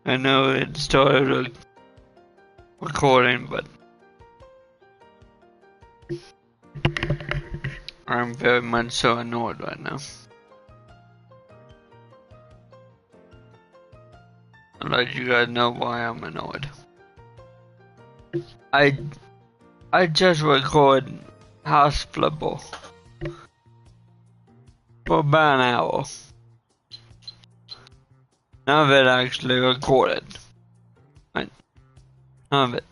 I know it started recording, but I'm very much so annoyed right now. I'll let you guys know why I'm annoyed. I just recorded House Flipper for about an hour. None of it actually recorded. None of it.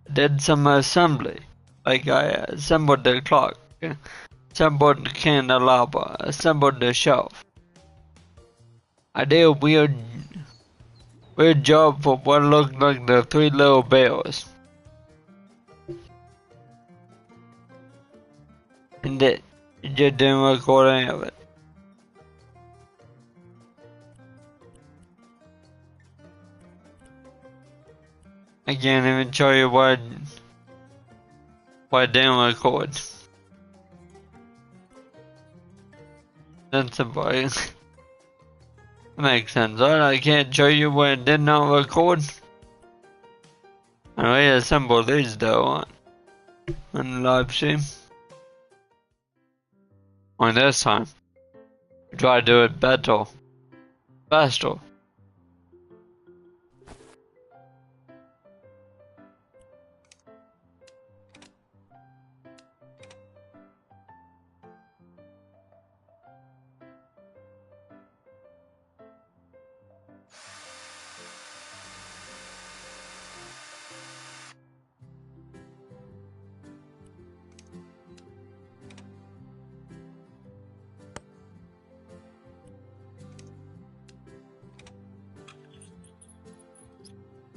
I did some assembly. Like I assembled the clock, assembled the candelabra, assembled the shelf. I did a weird job for what looked like the three little bears. And it just didn't record any of it. I can't even show you what I didn't record. That's about it. Makes sense, right? I can't show you what I did not record. I reassemble these though on live stream. On this time, try to do it better, faster.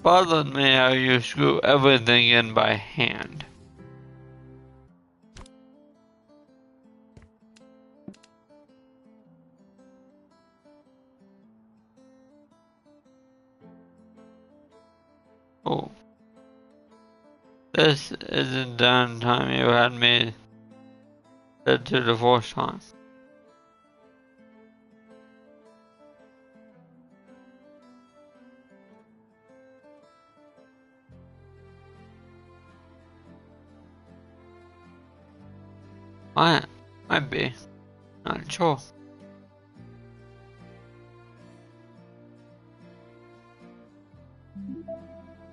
Bothered me how you screw everything in by hand. Oh. This isn't downtime you had me set to the first time. Might be. Not sure.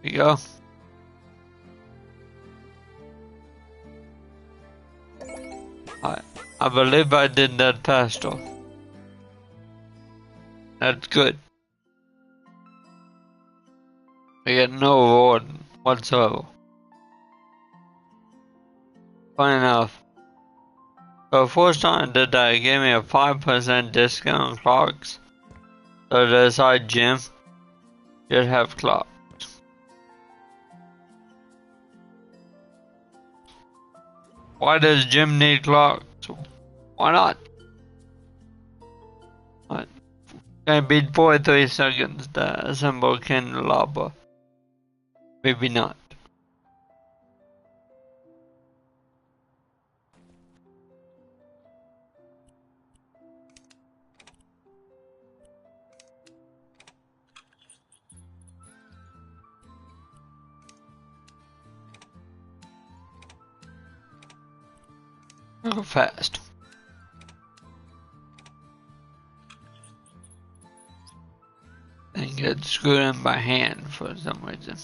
Here we go. I believe I did that faster. That's good. I get no reward whatsoever. Funny enough, for the first time I did that, it gave me a 5% discount on clocks. So the side gym should have clocks. Why does gym need clocks? Why not? What? Can it beat 43 seconds to assemble candelabra? Maybe not. Go fast. And get screwed in by hand for some reason.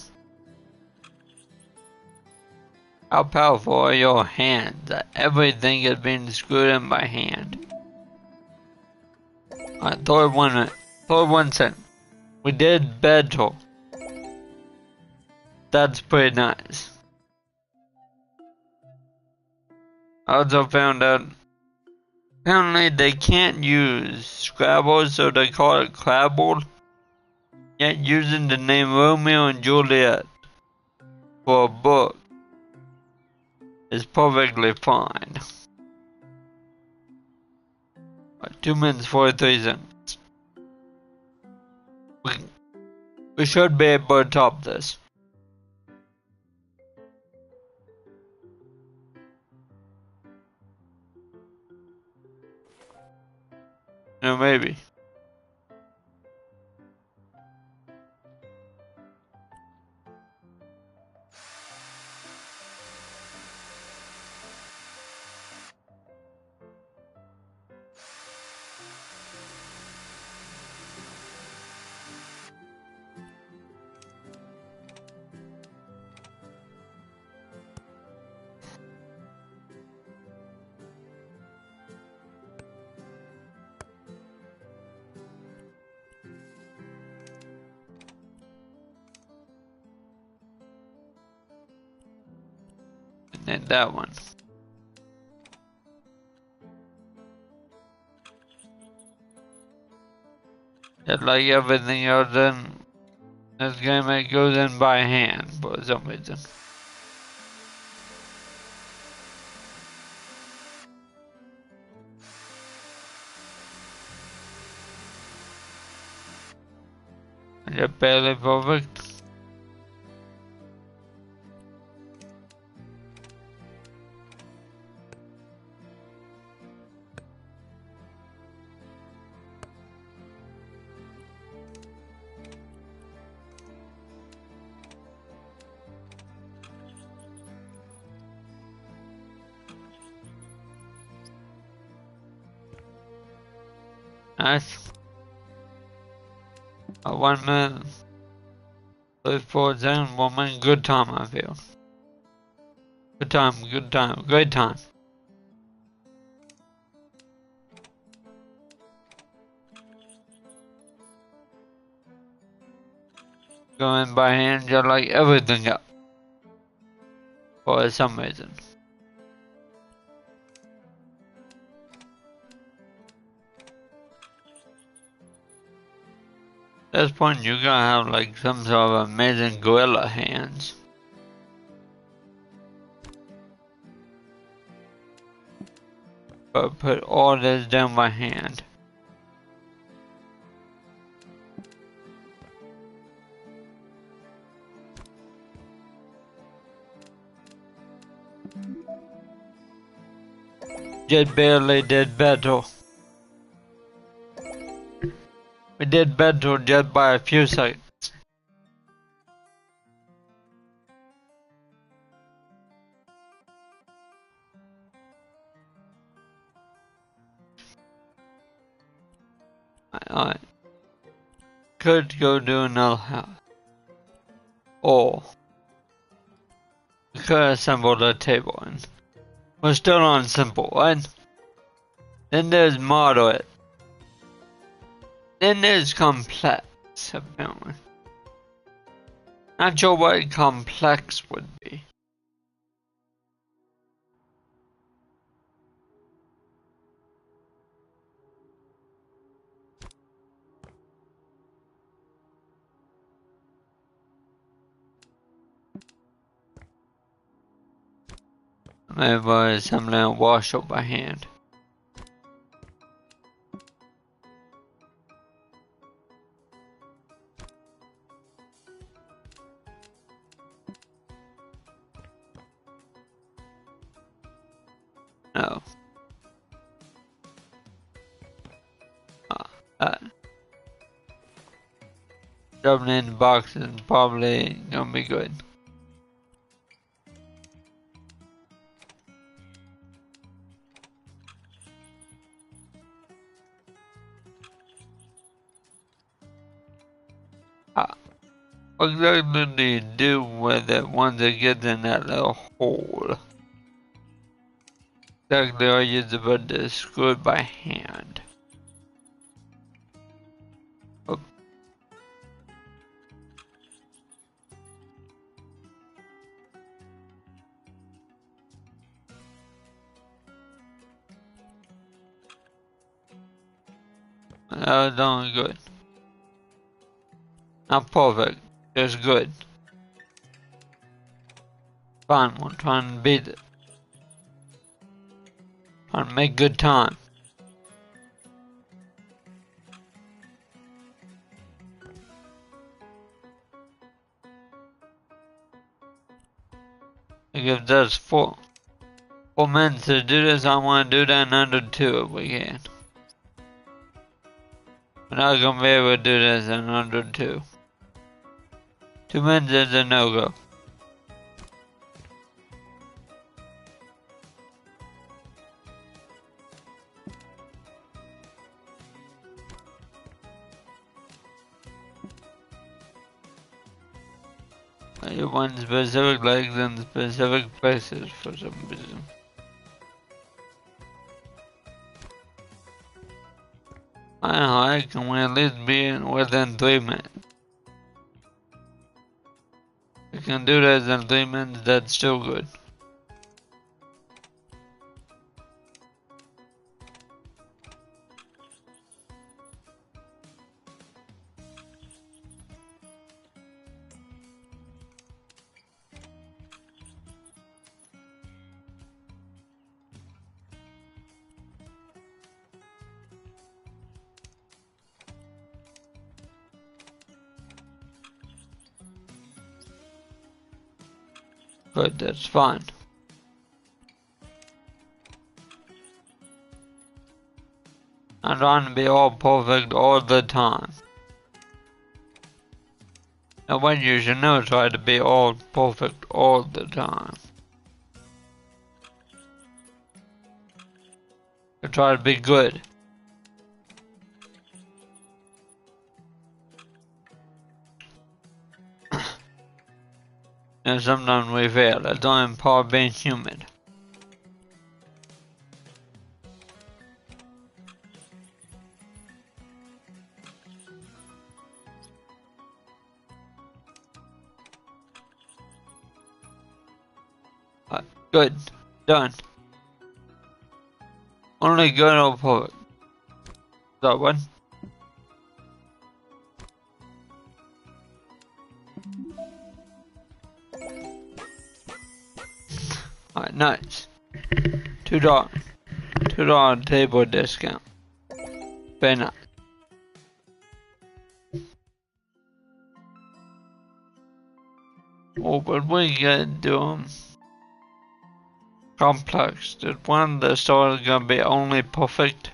How powerful are your hands that everything is being screwed in by hand? Alright, third one cent. We did better. That's pretty nice. I also found out apparently they can't use Scrabble, so they call it Crabble. Yet using the name Romeo and Juliet for a book is perfectly fine. 2 minutes 43 seconds. We should be able to top this. No, maybe. in that one. Just like everything else in this game, it goes in by hand for some reason. You're barely perfect. Nice. 1 minute. 34 seconds, 1 minute. Good time, I feel. Good time, great time. Going by hand just like everything else. For some reason. At this point, you're gonna have like some sort of amazing gorilla hands. But put all this down by hand. Just barely did better. We did better just by a few seconds. Alright. Could go do another house. Or we could assemble the table and we're still on simple, right? Then there's moderate. Then there's complex, apparently. Not sure what complex would be. Maybe by assembling a washer by hand. No. Shoving in the box is probably gonna be good. What exactly do you do with it once it gets in that little hole? Exactly, I use it but to screw it by hand. Oh. That was only good. Not perfect, just good. Fine, we're trying to beat it. Trying to make good time. If there's 4 minutes to do this, I want to do that in under 2 if we can. We're not gonna be able to do this in under 2. 2 minutes is a no-go. You want specific legs in specific places for some reason. I don't know, I can at least be within 3 minutes. If you can do this in 3 minutes, that's still good. Good, that's fine. I'm trying to be all perfect all the time. And when you should never try to be all perfect all the time. You try to be good. And sometimes we fail. That's only part of being human. Good. Done. Only good or perfect. That one. Alright, nice. $2. $2 table discount. Very nice. Oh, but we get to complex. That one of the stores is gonna be only perfect.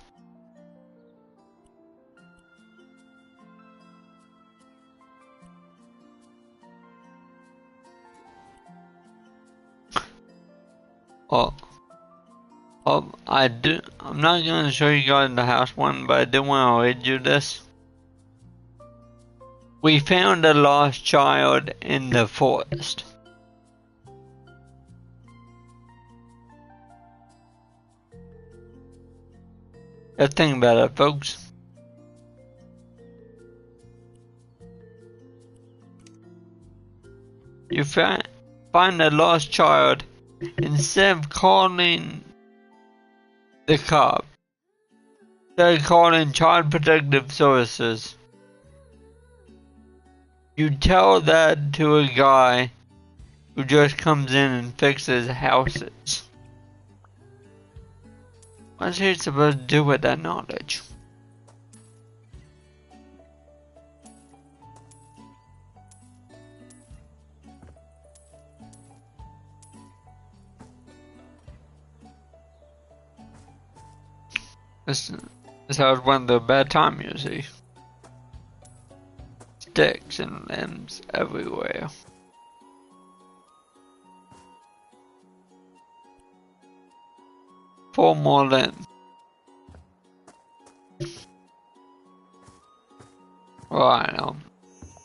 I'm not gonna show you guys the house one, but I do want to read you this. We found a lost child in the forest. Just think about it, folks. You find a lost child, instead of calling the cop, they're calling Child Protective Services. You tell that to a guy who just comes in and fixes houses. What's he supposed to do with that knowledge? This has one of the bad time you see. Sticks and limbs everywhere. Four more limbs. Right,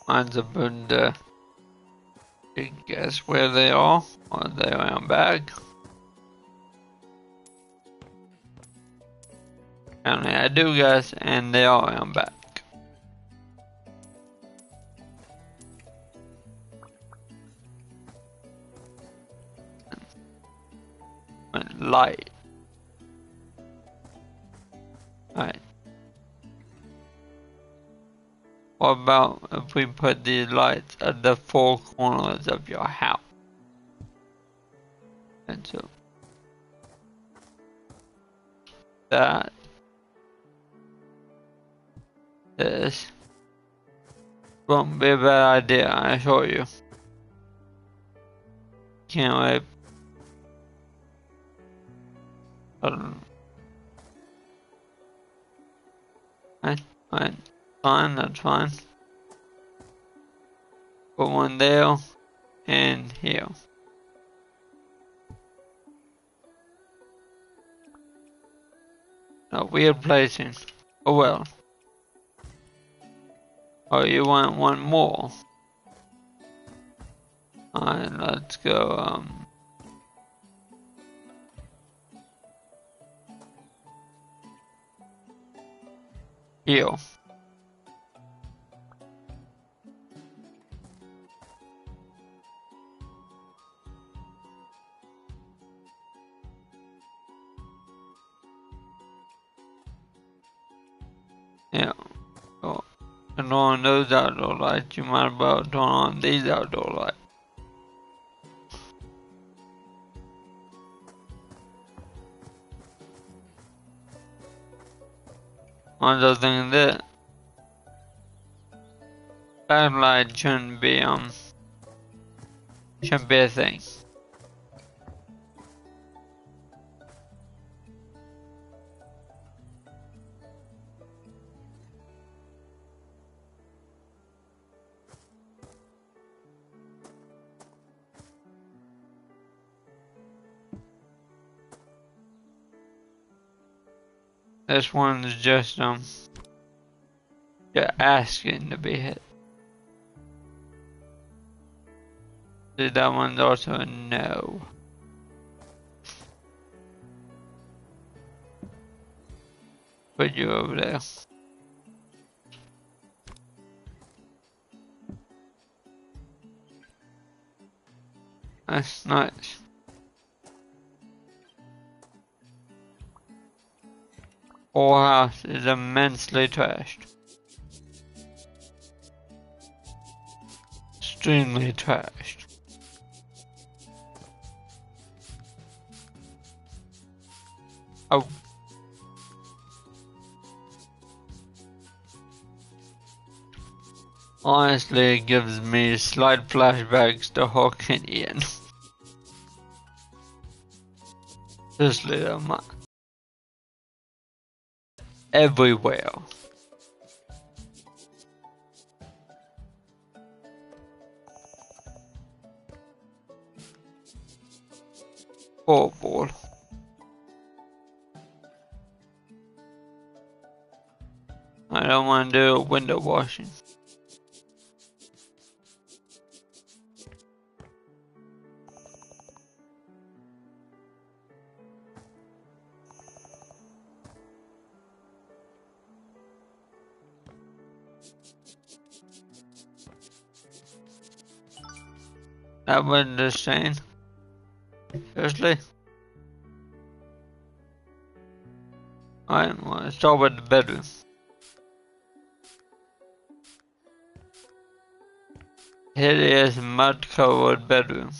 mine's about to guess where they are. Or they are back. And I do guess, and they are on back. Light. Alright. What about if we put these lights at the four corners of your house? And so that this won't be a bad idea, I assure you. Can't wait. Fine, that's fine. Put one there and here. No, weird placing. Oh well. Oh, you want one more? Alright, let's go, here. Yeah. Oh, turn on those outdoor lights. You might as well turn on these outdoor lights. One other thing that backlight shouldn't be a thing. This one's just you're asking to be hit. See, that one's also a no. Put you over there. That's nice. Whole house is immensely trashed. Extremely trashed. Oh. Honestly, it gives me slight flashbacks to Hawk and Ian. Seriously, I'm everywhere. Oh boy. I don't want to do window washing. That wasn't the same. Seriously? Alright, well, let's start with the bedroom. Hideous mud-covered bedroom.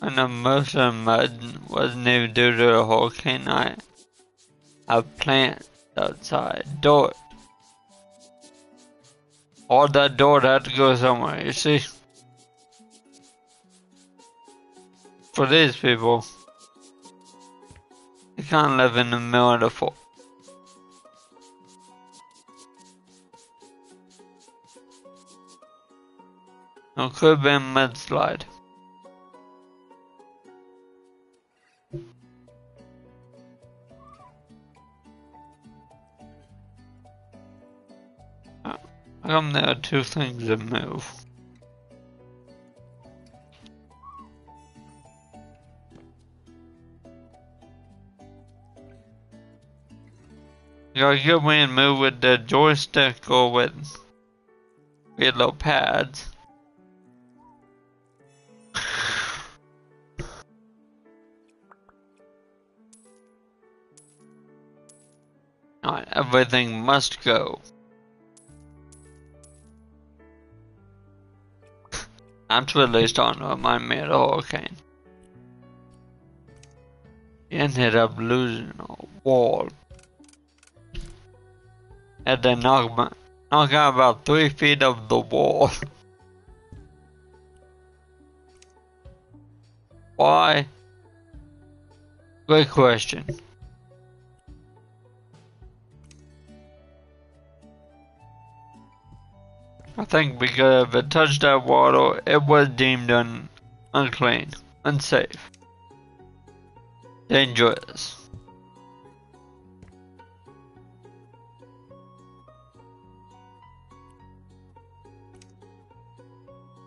And the most of the mud wasn't even due to the hurricane. I have plants outside. Door. All that door had to go somewhere, you see? For these people, you can't live in the middle of the forest. It could have been a mudslide. How come there are two things that move? You gotta get me and move with the joystick or with little pads. Not everything must go. I'm really starting to remind me of the hurricane. He ended up losing a wall. And then knock out about 3 feet of the wall. Why? Great question. I think because if it touched that water, it was deemed unclean, unsafe, dangerous.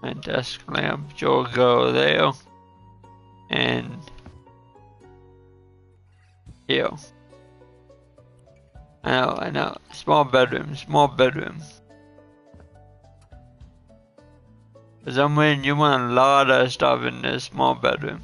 And desk lamp, you'll go there. And here. I know. Small bedroom, small bedroom. For some reason, you want a lot of stuff in this small bedroom.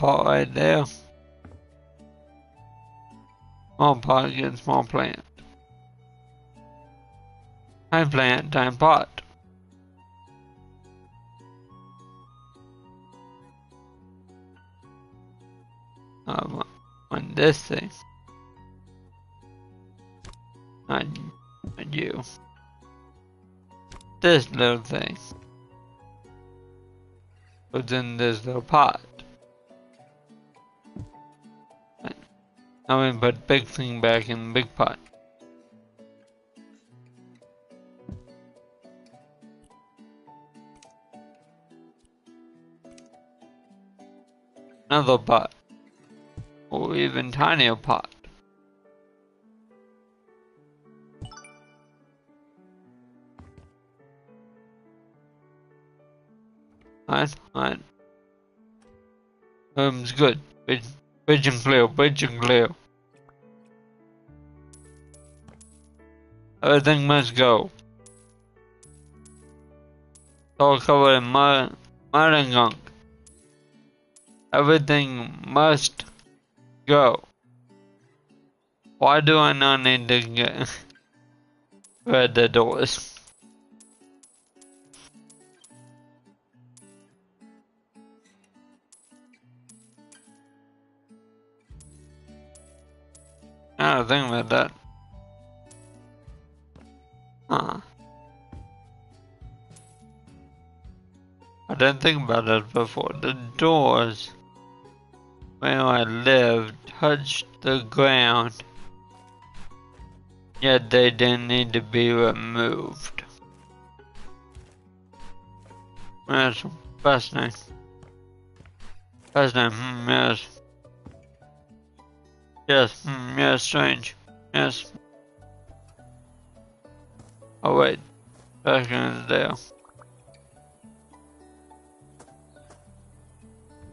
pot right there. Small pot against small plant. High plant time pot. On this thing. Not you. This little thing. What's in this little pot? Now we put big thing back in big pot. Another pot. Or even tinier pot. Alright. It's good. Bridge and clear, bridge and clear. Everything must go. It's all covered in mud and gunk. Everything must go. Why do I not need to get rid the doors? I don't think about that. I didn't think about that before. The doors where I live touched the ground, yet they didn't need to be removed. That's fascinating. Yes. Yes, yes, strange. Yes. Oh wait, back in there.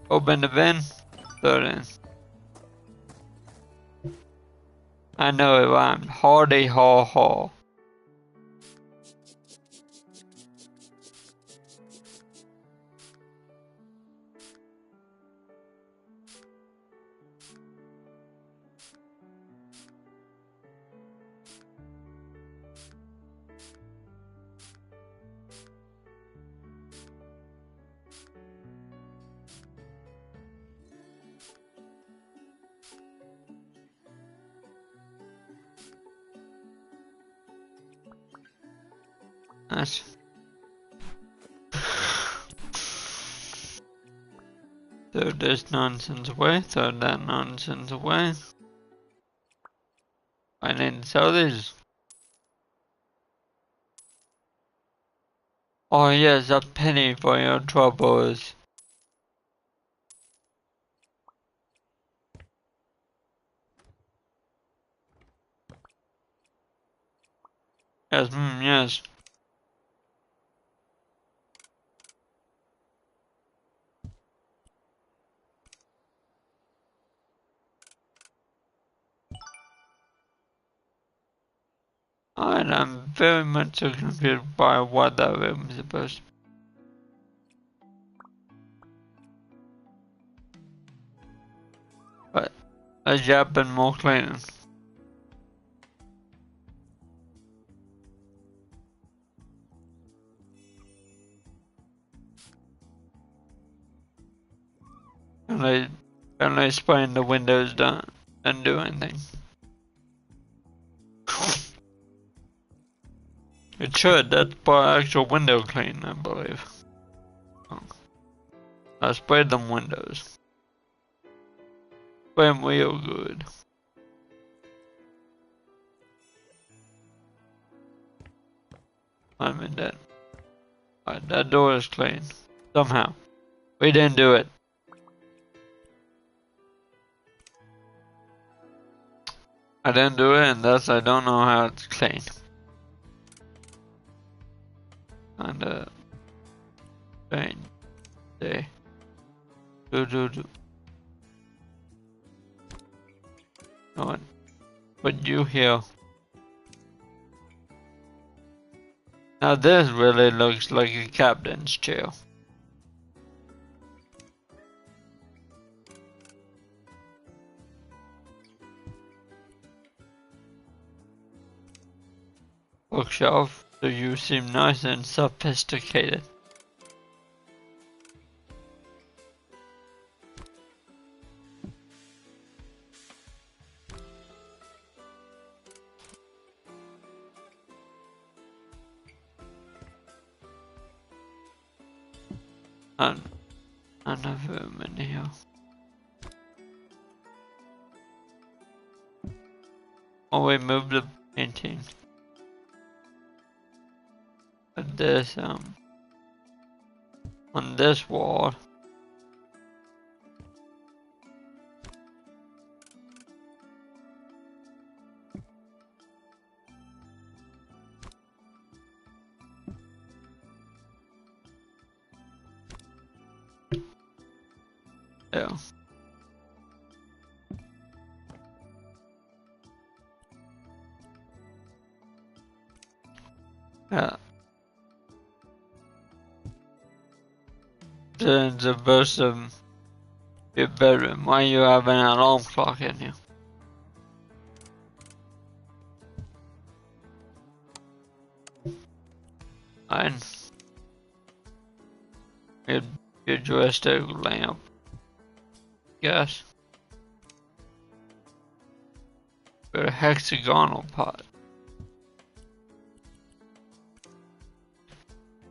Open the bin, throw it in. I know it rhymed. Hardy haw haw. Nice. Throw this nonsense away, throw that nonsense away. I need to sell these. Oh yes, a penny for your troubles. Yes, yes. And I'm very much so confused by what that room is supposed to be. But let's jump and more cleaning. And they spraying the windows don't do anything. It should, that's by actual window clean, I believe. I sprayed them windows. Spray them real good. I'm in that. Alright, that door is clean. Somehow. We didn't do it. I didn't do it, and thus I don't know how it's clean. And strange day. Do. No one but you here. Now this really looks like a captain's chair. bookshelf, so you seem nice and sophisticated. Enough room in here. Oh, we moved the painting. But this, on this wall. Yeah. Yeah. Then supposed to be a bedroom. Why you have an alarm clock in here? And your joystick lamp. Yes. But a hexagonal pot.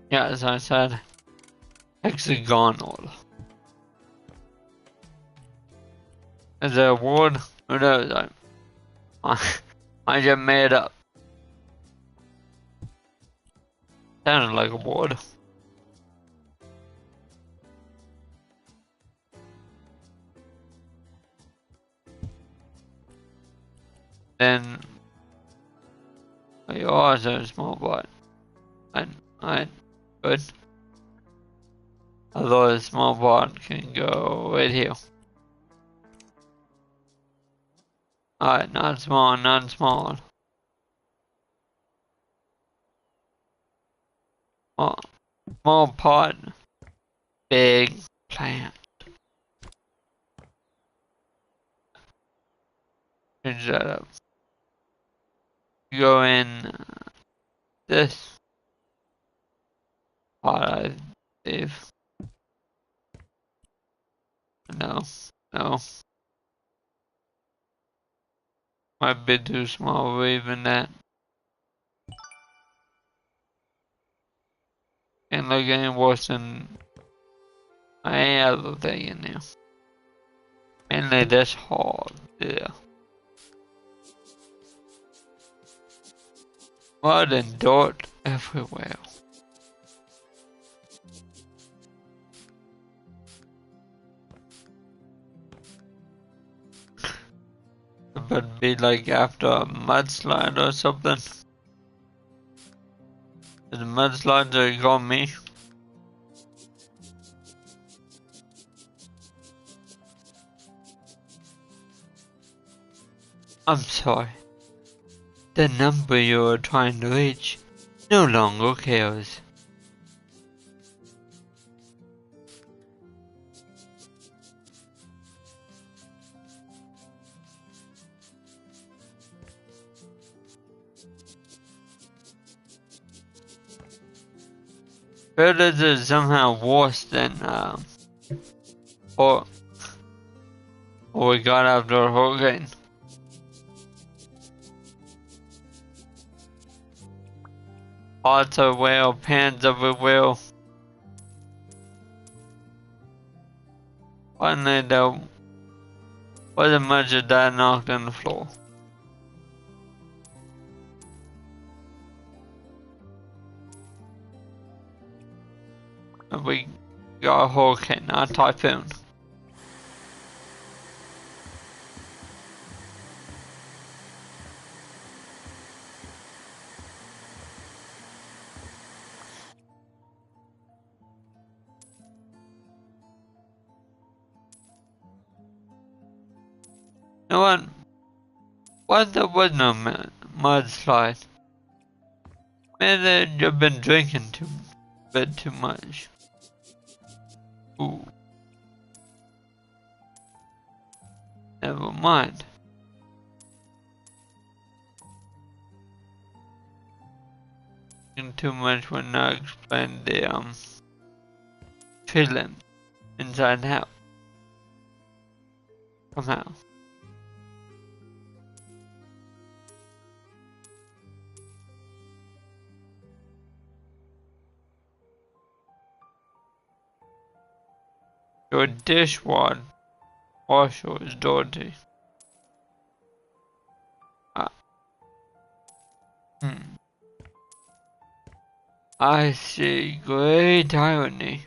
Yeah, as I said, hexagonal. Is there a word? Who knows? I just made up. Sounded like a word. Then you also a small bot. I good. Although a small bot can go right here. Alright, not small, not small. Oh, small pot, big plant. Change that up. Go in this pot, I believe. No, no. Might be too small for even that. Can't look any worse than any other thing in there. Mainly this hall there. Mud and dirt everywhere. But be like after a mudslide or something. The mudslides got me. I'm sorry. The number you are trying to reach no longer cares. Heard this is somehow worse than or we got after a hurricane. Pots everywhere, pans everywhere. Finally, there wasn't much of that knocked on the floor. And we got a hurricane, not a typhoon. You know what? What there was no mudslide? Maybe you've been drinking a bit too much. Ooh. Never mind. too much when I explain the feeling inside out somehow. Your dishwasher is dirty. Ah, hmm. I see great irony.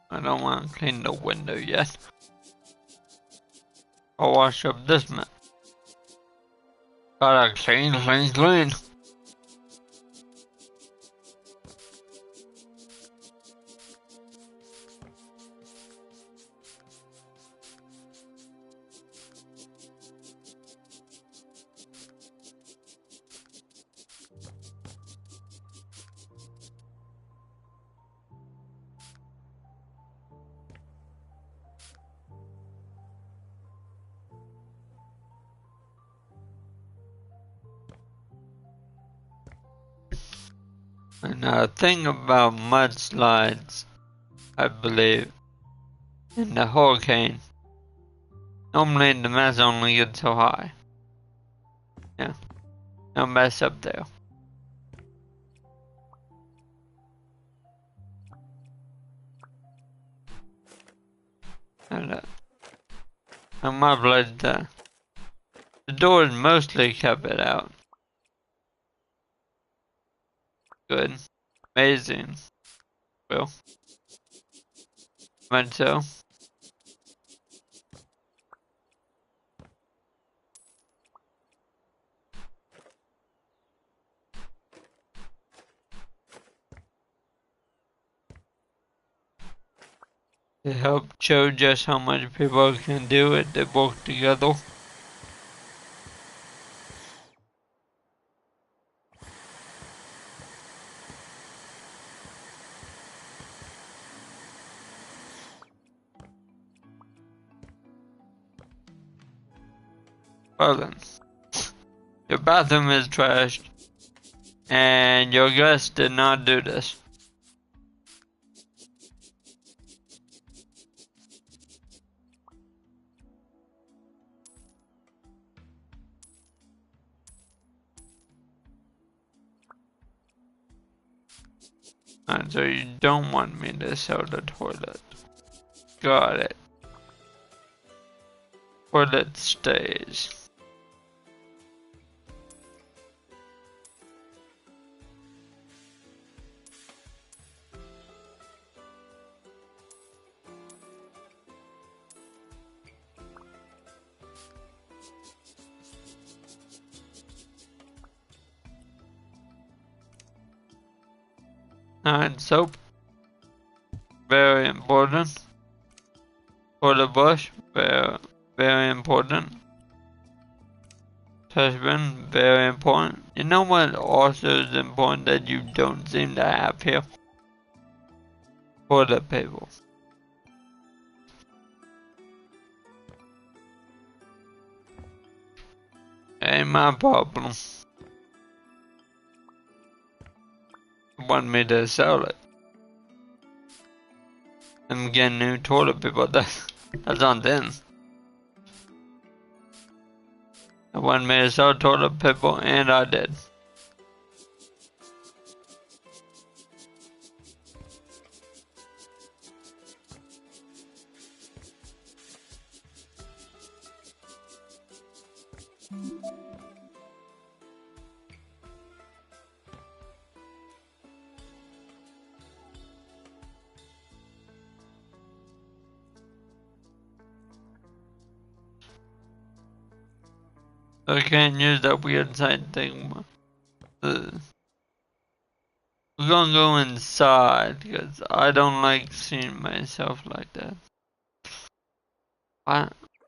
I don't want to clean the window yet. I'll wash up this mess. Gotta clean. And thing about mudslides, I believe, in the hurricane, normally the mess only gets so high. Yeah, no mess up there. And on my place, the doors mostly kept it out. Good. Amazing. Well, but so. To help show just how much people can do it, they work together. Well then, your bathroom is trashed, and your guest did not do this. And so you don't want me to sell the toilet. Got it. Toilet stays. And soap. Very important. Toilet brush. Very important. Husband, very important. You know what also is important that you don't seem to have here? Toilet paper. Ain't my problem. You want me to sell it? I'm getting new toilet paper. That's on them. I wanted me to sell toilet paper, and I did. I can't use that weird side thing. We're gonna go inside because I don't like seeing myself like that.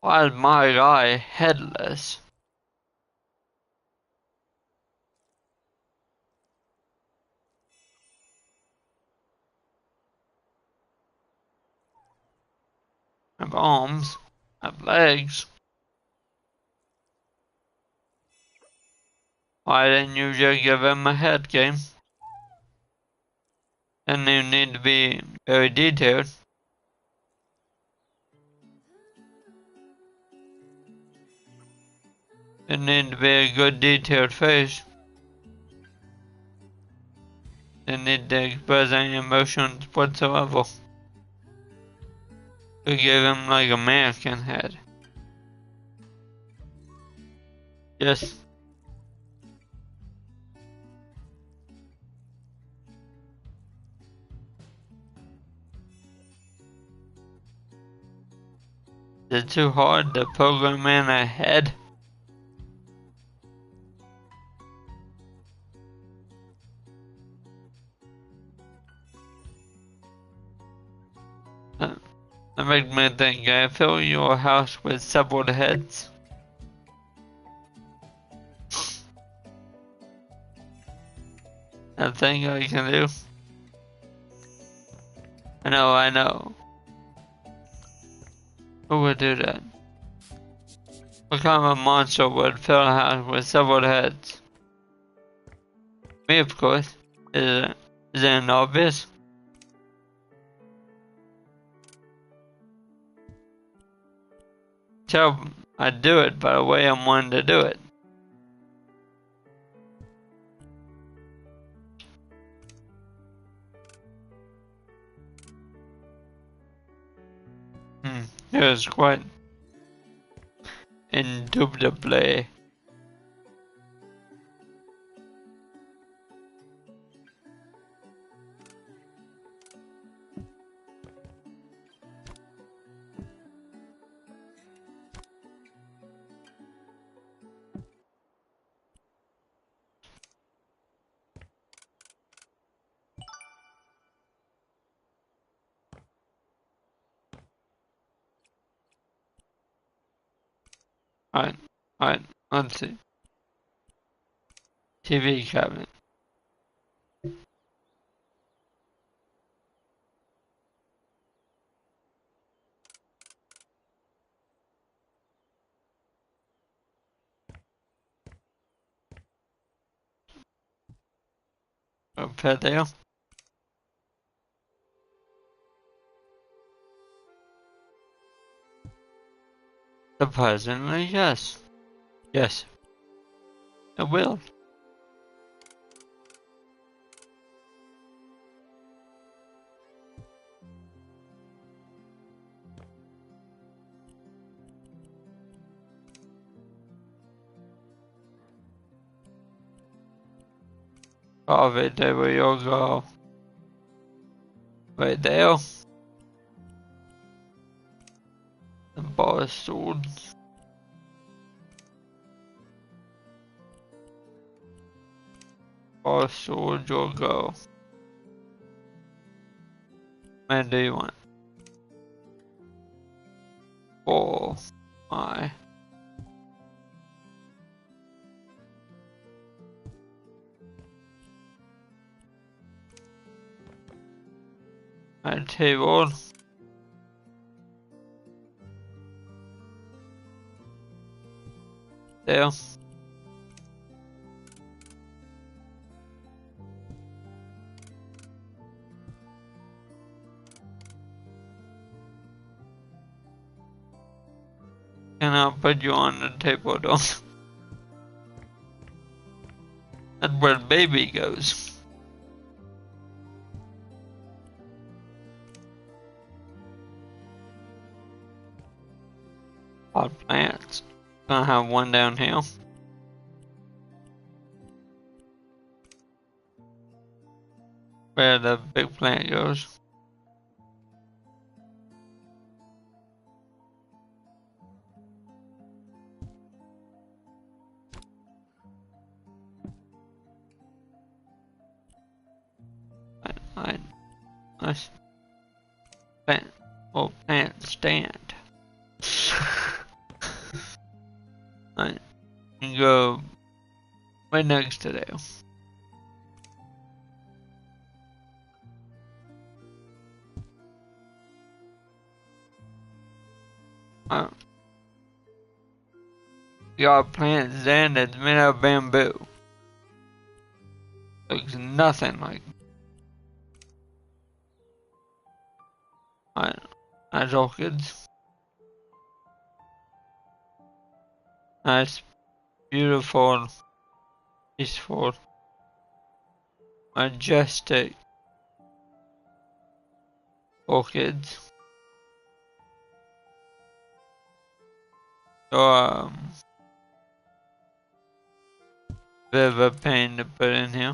Why is my guy headless? have arms, have legs. Why didn't you just give him a head game? And you need to be very detailed. It need to be a good detailed face. They need to express any emotions whatsoever. We give him like a mannequin head. Yes. Is it too hard to program in a head? That makes me think, I fill your house with several heads. A thing I can do. I know. Who would do that? What kind of a monster would fill a house with several heads? Me, of course. Is it obvious? Tell I do it by the way I'm wanting to do it. It was quite indubitably. Alright, let's see. TV cabinet. Over there. Surprisingly, yes. Yes. It will. Probably there we all go. Right there. The bar swords. Bar swords will go. Where do you want? Oh my. My table. There. And I'll put you on the table though. That's where the baby goes. Pot plants. Gonna have one down here. Where the big plant goes. Nice plant. Oh, plant stand. I can go right next to there. Uh, you got plants there that's made out of bamboo. Looks nothing like. Nice orchids. Nice, beautiful, peaceful, majestic orchids. So, bit of a pain to put in here.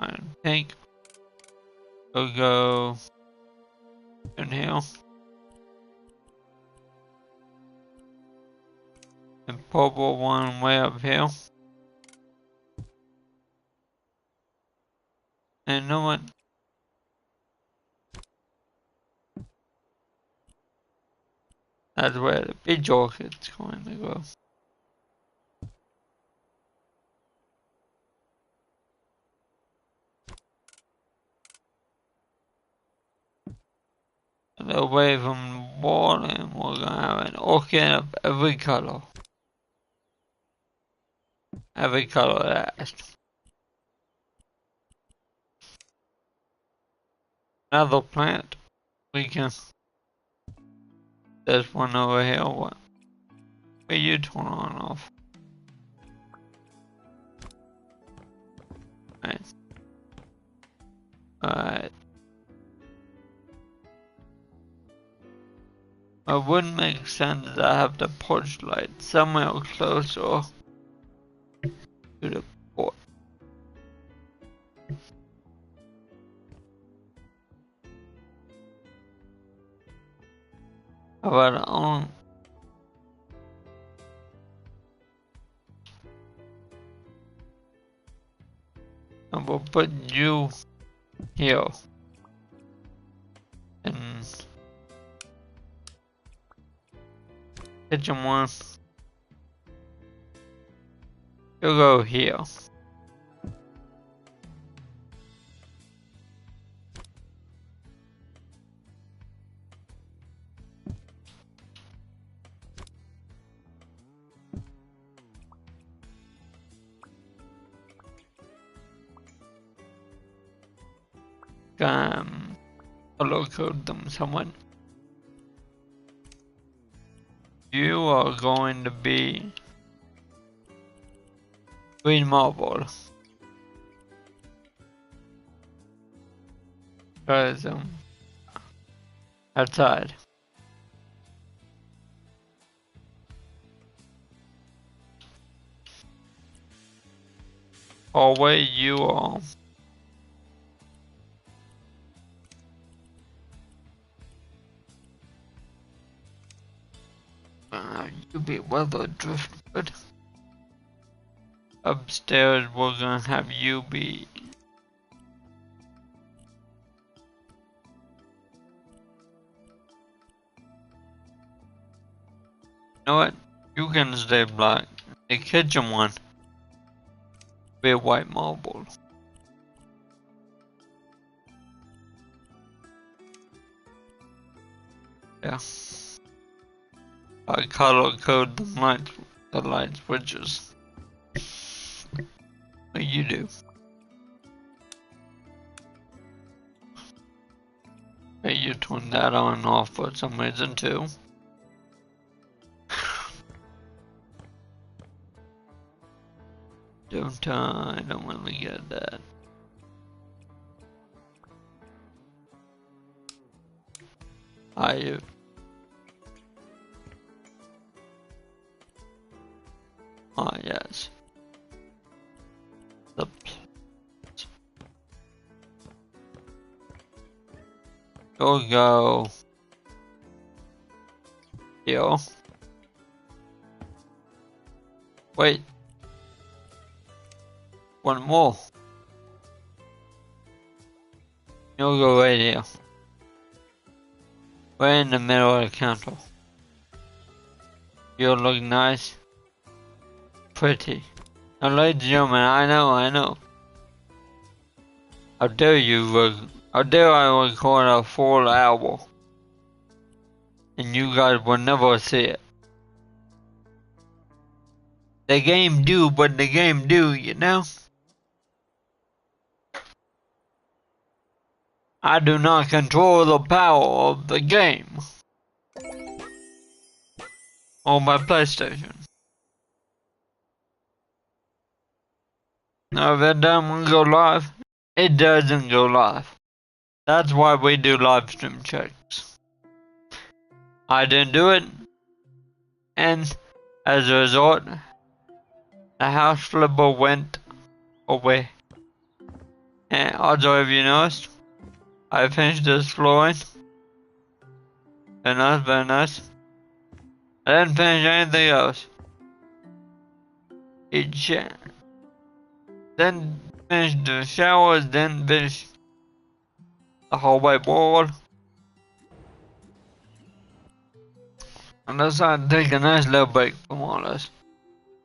I think we'll go in here. And purple one way up here. And no one. That's where the big orchid's going to go. And away from the wall, and we're gonna have an orchid of every color. Every color that. Another plant. We can. There's one over here. What? Where you turn on off? Nice. Alright. It wouldn't make sense that I have the porch light somewhere closer to the port. How about on? And we'll put you here. And kitchen one. You'll go here. Color code them somewhat. You are going to be green marble. Cause outside. Hallway you are. You be weather drifted. Upstairs we're gonna have you be you know what? You can stay black. The kitchen one be a white marble. Yeah. I color code the light switches. What you do? Hey, you turn that on and off for some reason too. I don't really get that. You. Yes. The you'll go here. Wait. One more. You'll go right here. Right in the middle of the counter. You'll look nice. Pretty. ladies and gentlemen, I know. How dare how dare I record a full album and you guys will never see it. The game do, but the game do, you know? I do not control the power of the game. On my PlayStation. Now if it doesn't go live, it doesn't go live. That's why we do live stream checks. I didn't do it, and as a result, the house flipper went away. And also, if you noticed, I finished this flooring. Very nice, very nice. I didn't finish anything else. Then finished the showers, then finished the hallway wall. And I decided to take a nice little break from all this.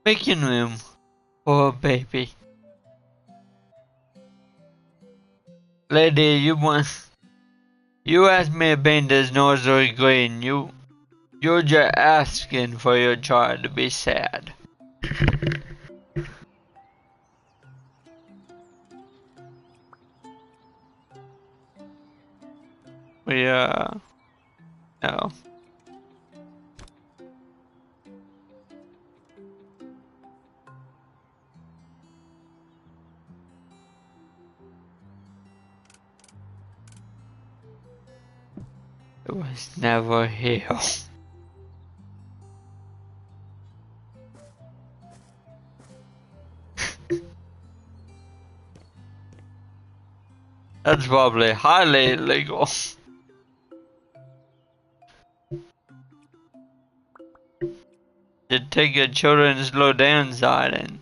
Making room for a baby. Lady, you asked me to paint this nursery green. You're just asking for your child to be sad. No. It was never here. That's probably highly illegal. To take your children to slow down side and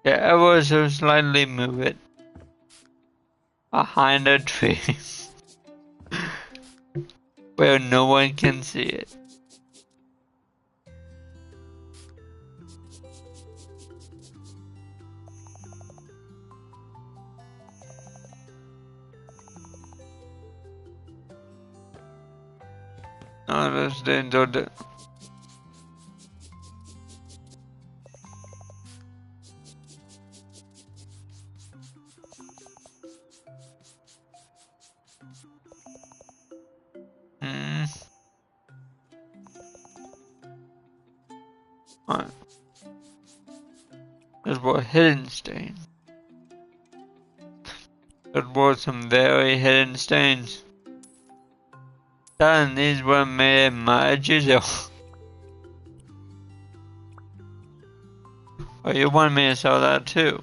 ever so slightly move it behind a tree where no one can see it. No, that's the end of the. Alright. This was hidden stain. There were some very hidden stains. And these were made my chisel. Oh, you want me to sell that too?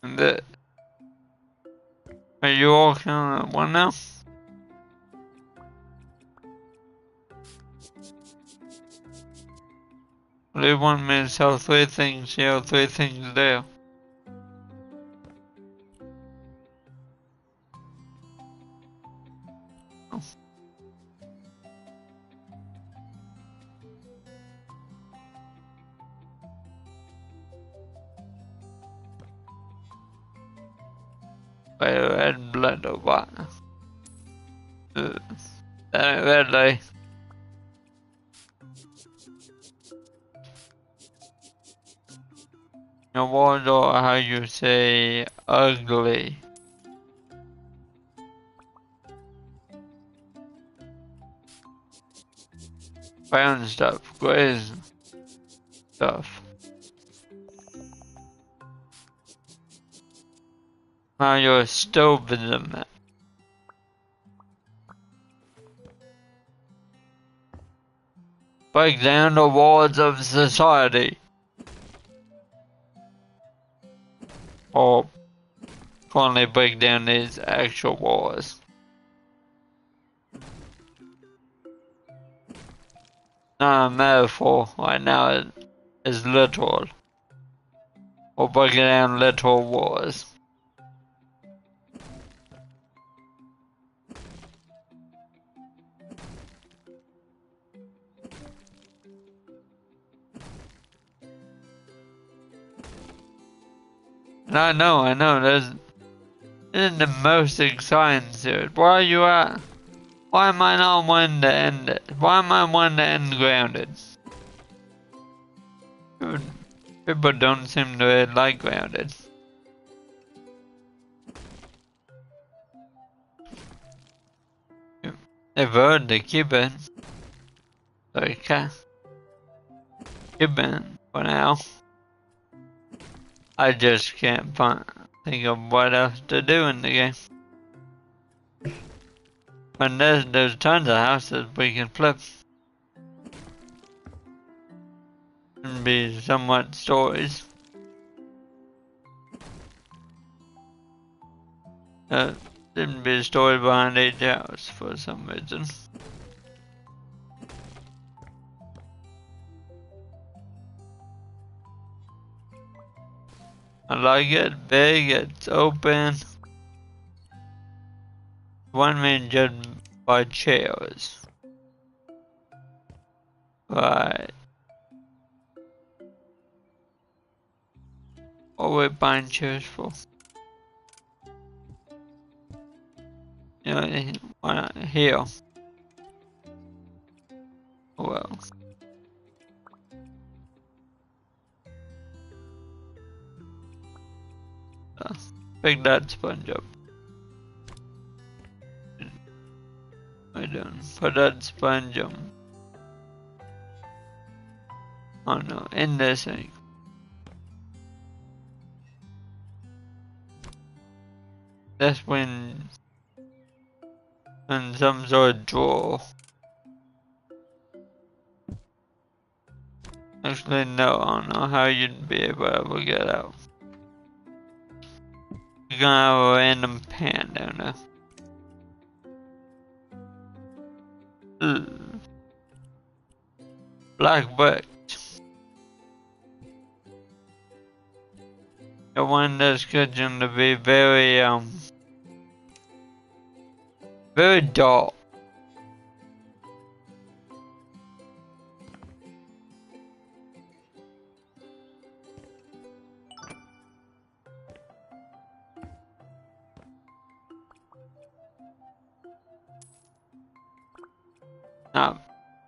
And are you all counting at one now? Or do you want me to sell 3 things here, 3 things there? Oh. Red blood or what? That ain't red light. What or how you say ugly? Brown stuff, gray stuff. Now you're still visiting that. Break down the walls of society. Or finally break down these actual walls. Not a metaphor right now, it's literal. or breaking down literal walls. And I know, this isn't the most exciting series. Where are you at? Why am I not one to end it? Why am I one to end Grounded? People don't seem to like Grounded. They voted to keep it. So you can keep it for now. I just can't think of what else to do in the game. And there's tons of houses we can flip. And be somewhat stories. Didn't be a story behind each house for some reason. I like it big, it's open. One man judged by chairs. Right. What are we buying chairs for? You know, why not here? Well. Pick that sponge up. I don't put that sponge on. Oh no, in this thing. That's when in some sort of drawer. Actually no, I don't know how you'd be able to get out. You're gonna have a random pan down there. Black brick. I want this kitchen to be very very dark.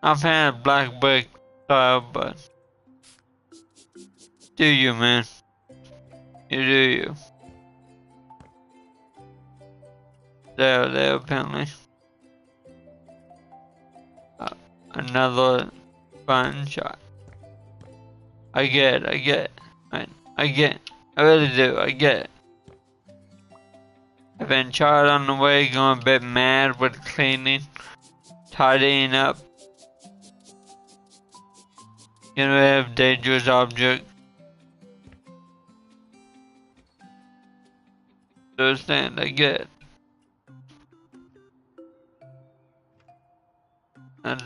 I've had black brick style, but do you, man? You do you. There, apparently. Another fun shot. I get it. I really do, I get it. I've been charred on the way, going a bit mad with cleaning, tidying up. Getting rid of dangerous objects. Understand, I get it. That's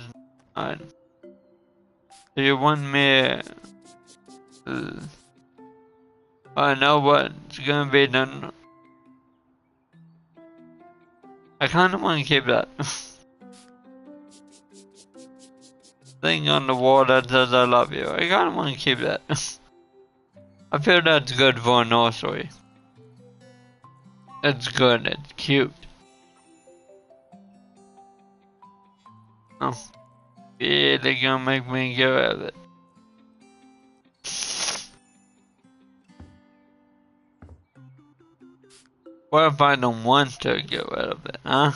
fine. Do you want me I know what's gonna be done. I kinda wanna keep that. Thing on the wall that says I love you. I kinda wanna keep that. I feel that's good for a nursery. It's good, it's cute. Oh. Yeah, they're gonna make me get rid of it. What if I don't want to get rid of it, huh?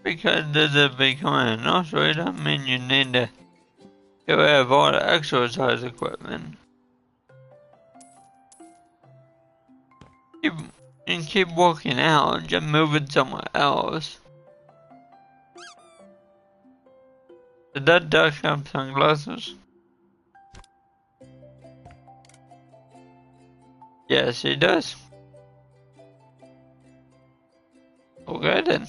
Because this is becoming a nursery, that means you need to get rid of all the exercise equipment. keep, and keep walking out, just move it somewhere else. Did that duck have sunglasses? Yes, he does. Okay then.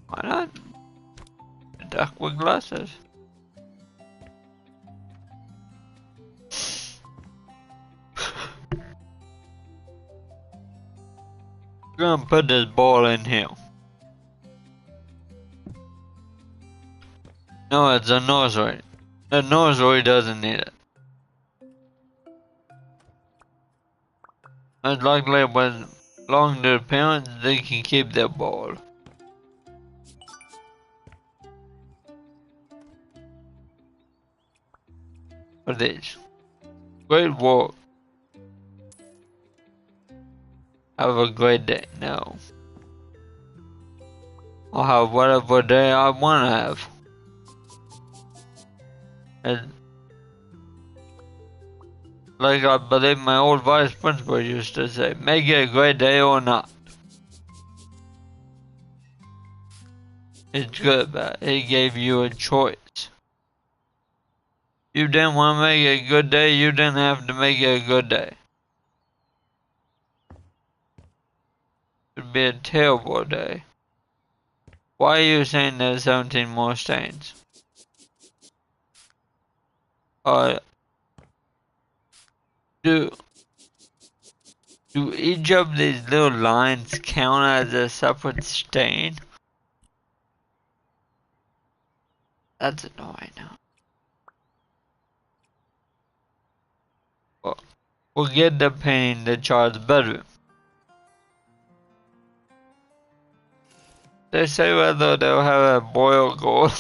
Why not? A duck with glasses. We're gonna put this ball in here. No, it's a nursery. The nursery doesn't need it. Most likely when belong to the parents, they can keep their ball. For this. Great work. Have a great day. No. I'll have whatever day I want to have. And like I believe my old vice principal used to say, make it a great day or not. It's good, but he gave you a choice. You didn't want to make it a good day, you didn't have to make it a good day. It'd be a terrible day. Why are you saying there's 17 more stains? Do each of these little lines count as a separate stain? That's annoying. We'll get the painting the child's bedroom. They say whether they'll have a boy or girl.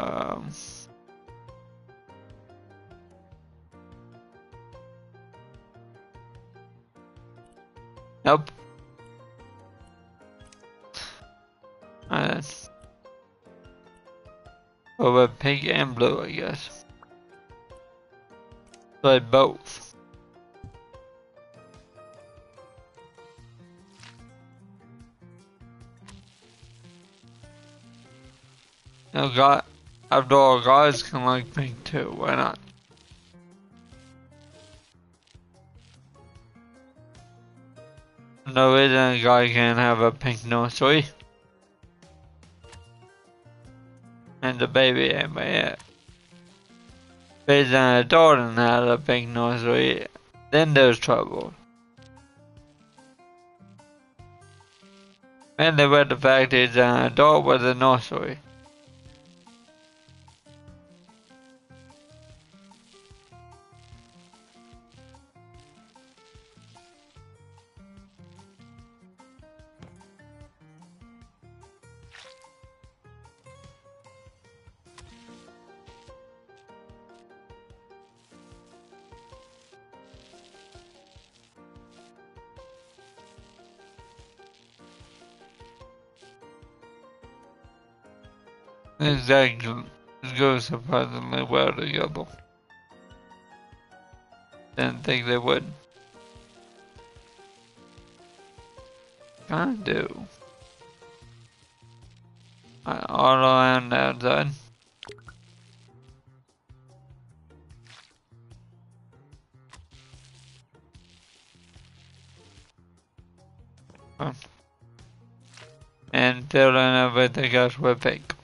um, nope. Over pink and blue, I guess. But both. Now, God, after all, guys can like pink too. Why not? No reason a guy can't have a pink nursery. And the baby ain't yet. If he's an adult and has a pink nursery, then there's trouble. Mainly with the fact he's an adult with a nursery. Exactly. It goes surprisingly well together. Didn't think they would. Kinda do. All around outside. And fill in everything else with pink.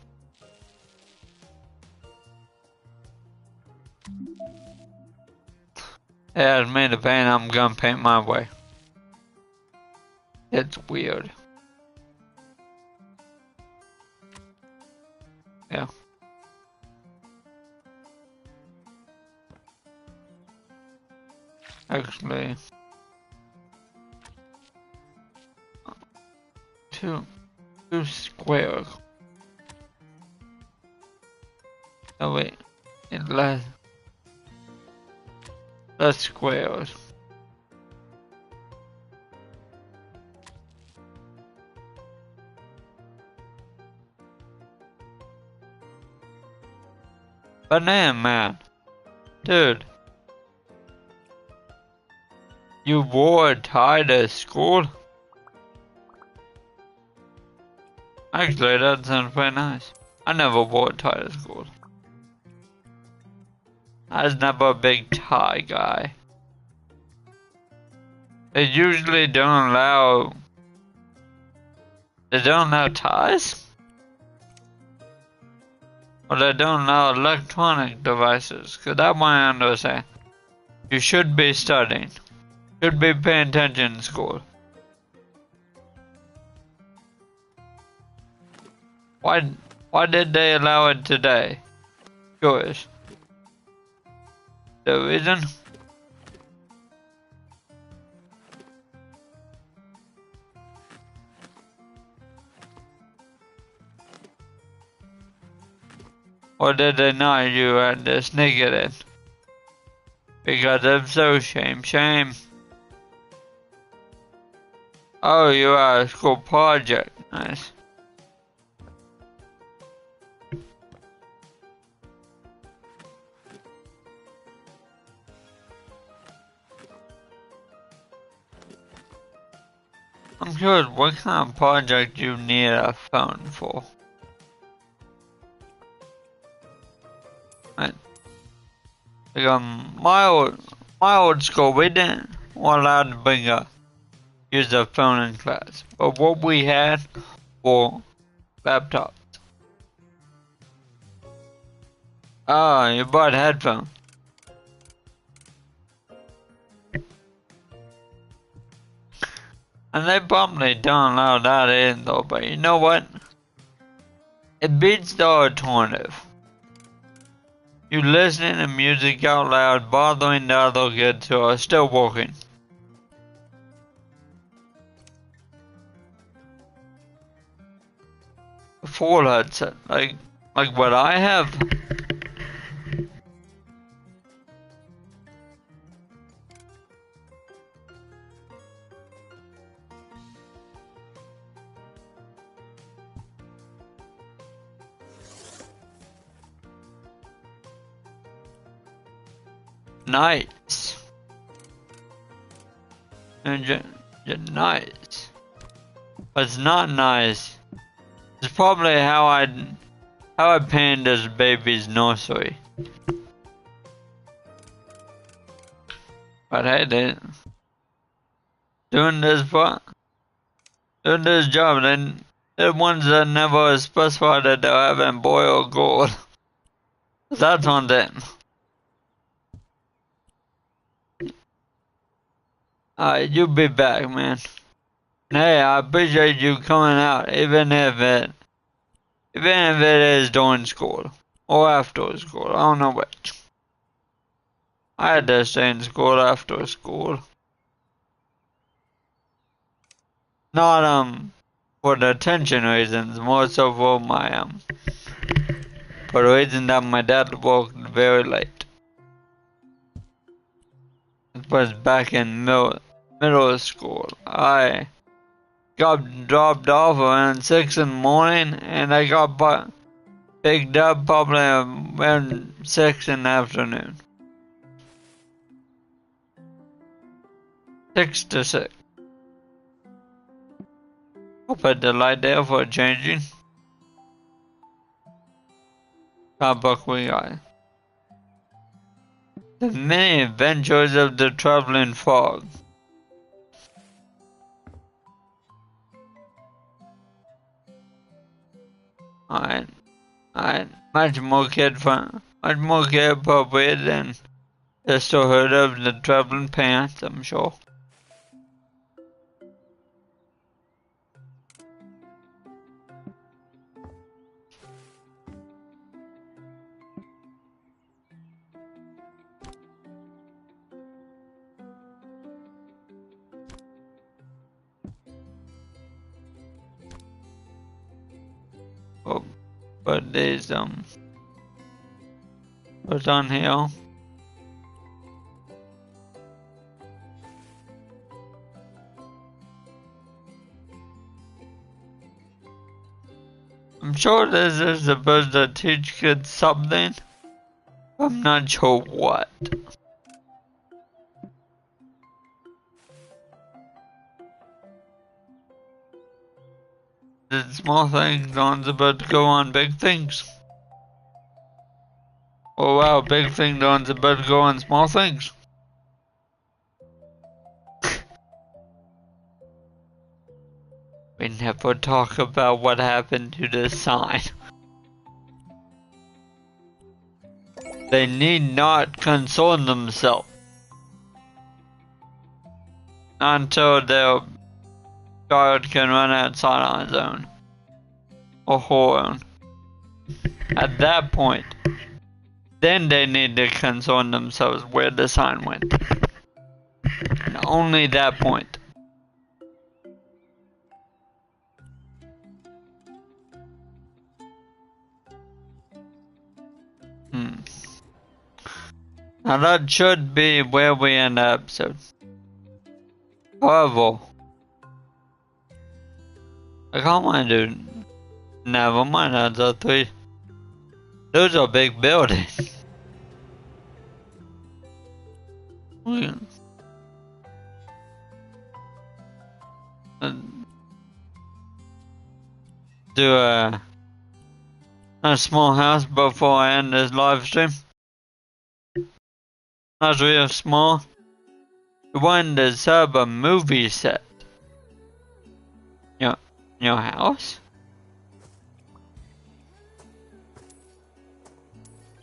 Yeah, it's me to paint, I'm gonna paint my way. It's weird. Yeah. Actually, 2. 2 squares. Oh wait, it's less squares. Banana man, dude, you wore a tie to school? Actually, that sounds pretty nice. I never wore a tie to school. I was never a big tie guy. They usually don't allow. They don't allow ties? Or they don't allow electronic devices? Cause that one I understand. You should be studying. Should be paying attention in school. Why did they allow it today? Curious. The reason? Or did they not? You had to sneak it in? Because if so, shame. Oh, you are a school project. Nice. I'm curious, what kind of project you need a phone for? Right. Like, my old school, we didn't want allowed to use a phone in class. But what we had were laptops. Oh, you bought headphones. And they probably don't allow that in though, but you know what? It beats the alternative. You listening to music out loud, bothering the other kids who are still working. A full headset, like what I have. Nice. And nice. But it's not nice. It's probably how I painted this baby's nursery. But hey, doing this job, then the ones that never specify that they're having boy or girl. That's on them. Alright, you be back, man. Hey, I appreciate you coming out, even if it is during school or after school. I don't know which. I had to stay in school after school. Not for the attention reasons, more so for my for the reason that my dad worked very late. It was back in middle school. I got dropped off around 6 in the morning, and I got picked up probably around 6 in the afternoon. 6 to 6. I'll put the light there for changing. How book we got? The Many Adventures of the Traveling Frog. Alright. Much more kid fun. Much more kid appropriate than the Storyhood of the Traveling Pants, I'm sure. Oh, but there's what's on here? I'm sure this is supposed to teach kids something. I'm not sure what. The small things aren't supposed to go on big things. Oh wow, big things aren't supposed to go on small things. We never talk about what happened to the sign. They need not concern themselves until their child can run outside on his own or her own. At that point, then they need to concern themselves where the sign went. And only that point. Now that should be where we end the episode. However, I can't want to do. Never mind, that's a 3. Those are big buildings. Do a small house before I end this live stream. As we have small, we want to set up a movie set. Your house?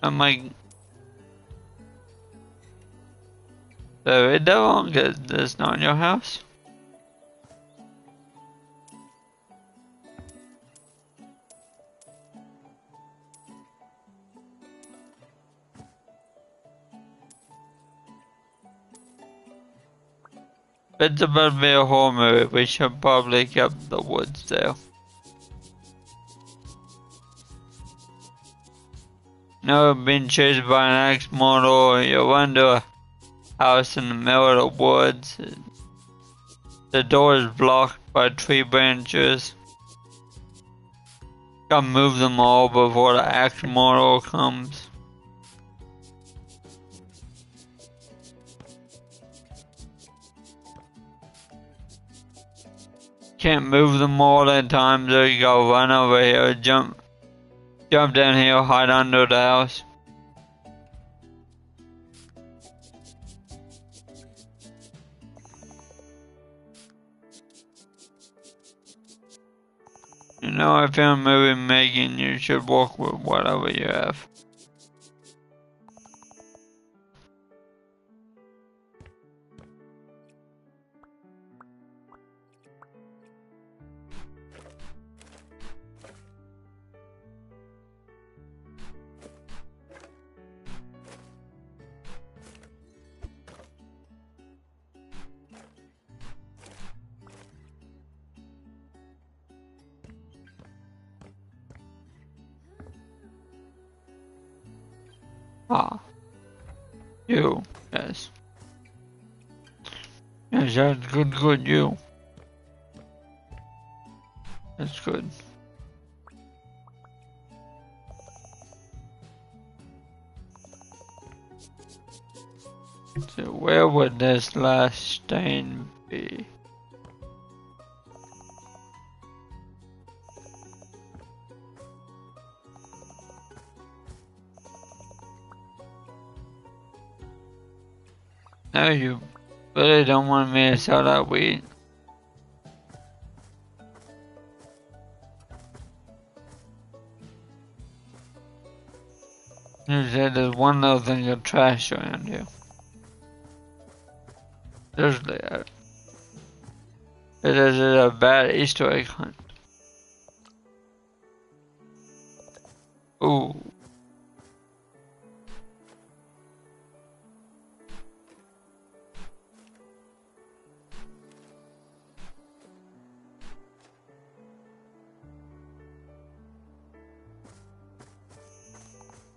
I'm like, very long, that's not your house? If it's about to be a horror movie, we should probably keep the woods there. No, being chased by an axe model, you run to a house in the middle of the woods. The door is blocked by tree branches. Gotta move them all before the axe model comes. Can't move them all at times, so you gotta run over here, jump down here, hide under the house. You know, if you're a movie making, you should work with whatever you have. Ah, you, yes. Yes, that's good, you. That's good. So where would this last stain be? No, you really don't want me to sell that weed. You said there's one little thing of trash around here. Seriously, it is a bad Easter egg hunt. Ooh.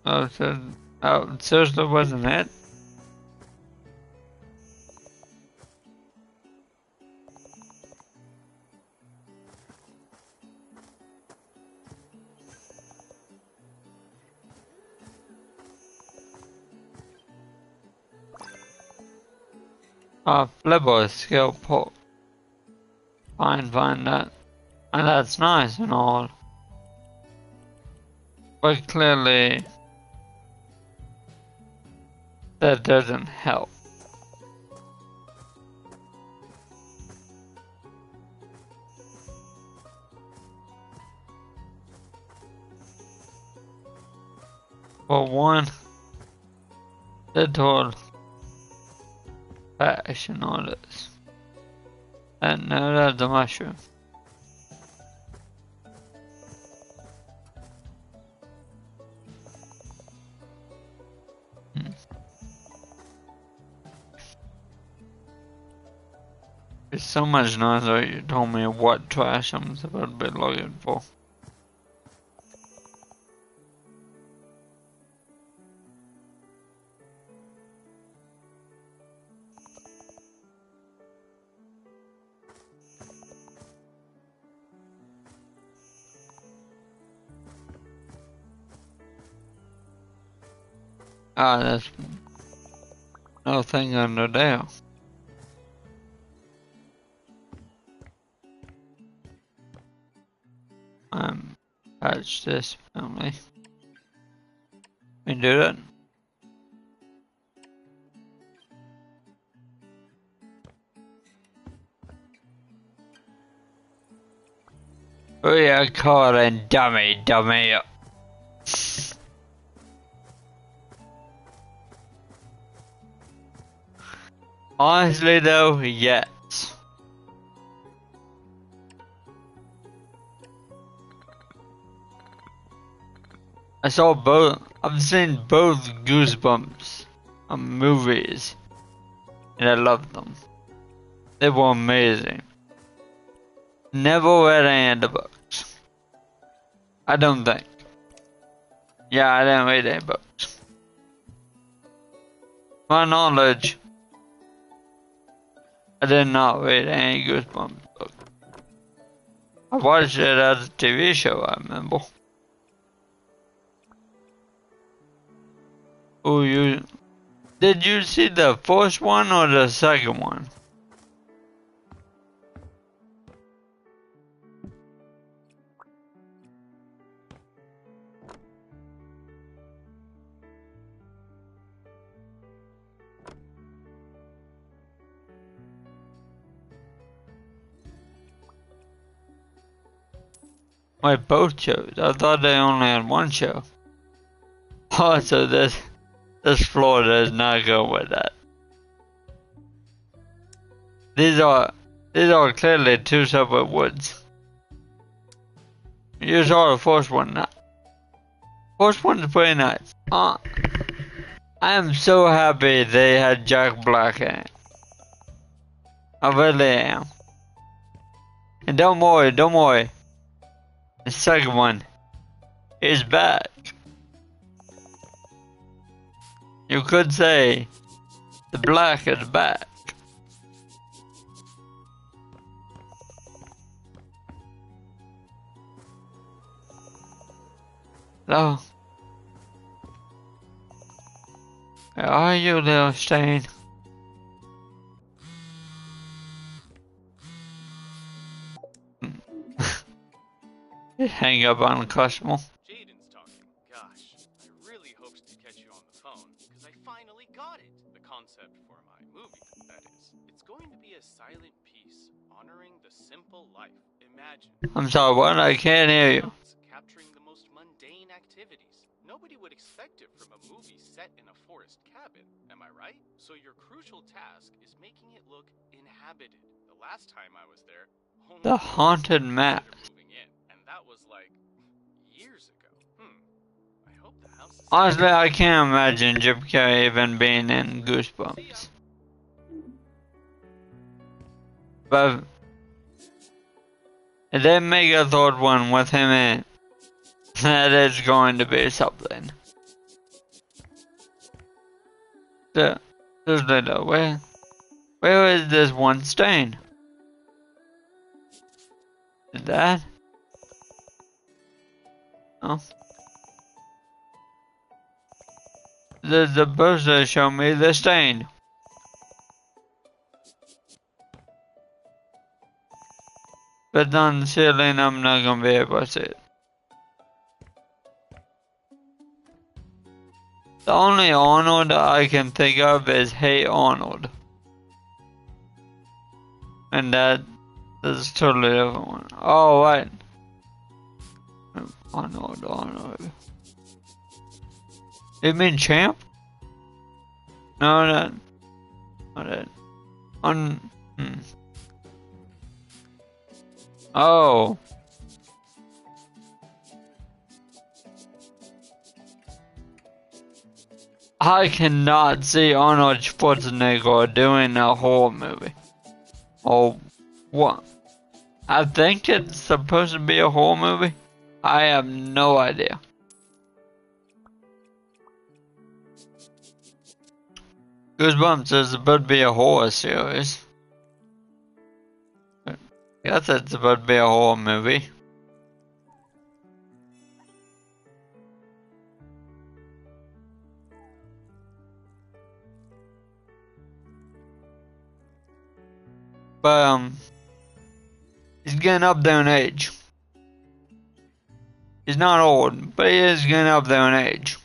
Oh, so, oh, seriously wasn't it? Flipper skill port. Find that. And that's nice and all. But clearly, that doesn't help. For one, the total fashion orders. And now that's the mushroom. It's so much nicer you told me what trash I'm supposed to be looking for. Ah, there's nothing under there. Patch this family. We do that. We are calling dummy. Honestly though, yes. I've seen both Goosebumps movies, and I loved them. They were amazing. Never read any of the books. I don't think. Yeah, I didn't read any books. My knowledge, I did not read any Goosebumps book. I watched it as a TV show, I remember. Oh, did you see the first one or the second one? Wait, both shows? I thought they only had one show. Oh, so this Florida is not good with that. These are clearly two separate woods. You saw the first one. First one's pretty nice. I am so happy they had Jack Black in it. I really am. And don't worry. The second one is back. You could say the Black is back. Hello? Where are you, little stain? Hang up on the customer. Jaden's talking. Gosh, I really hoped to catch you on the phone, because I finally got it. The concept for my movie, that is. It's going to be a silent piece, honoring the simple life. Imagine. I'm sorry, what? I can't hear you. Capturing the most mundane activities. Nobody would expect it from a movie set in a forest cabin, am I right? So your crucial task is making it look inhabited. The last time I was there, The haunted map. that was like years ago. I hope the house is Honestly, I can't imagine Jim Carrey even being in Goosebumps. But if they make a third one with him in, that is going to be something. Seriously though, where is this one stain? Is that? Oh. There's supposed to show me the stain. But on the ceiling, I'm not gonna be able to see it. The only Arnold I can think of is Hey Arnold. And that is a totally different one. Oh, wait. Arnold. You mean Champ? No, that. Oh. I cannot see Arnold Schwarzenegger doing a horror movie. Or what? I think it's supposed to be a horror movie. I have no idea. Goosebumps is supposed to be a horror series. I guess it's supposed to be a horror movie. But he's getting up there in age. He's not old, but he is getting up there in age.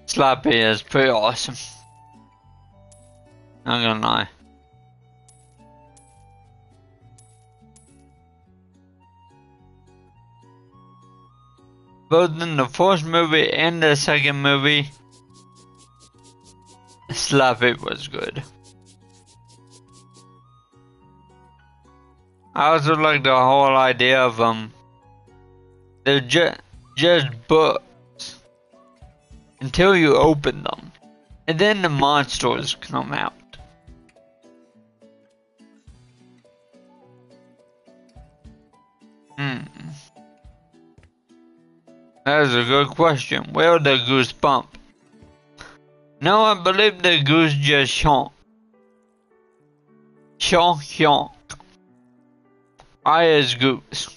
Slappy is pretty awesome. Not gonna lie. Both in the first movie and the second movie, Slappy was good. I also like the whole idea of they're just books until you open them, and then the monsters come out. That is a good question. Where did the goose bump? No, I believe the goose just shonk. Shonk. I is goose.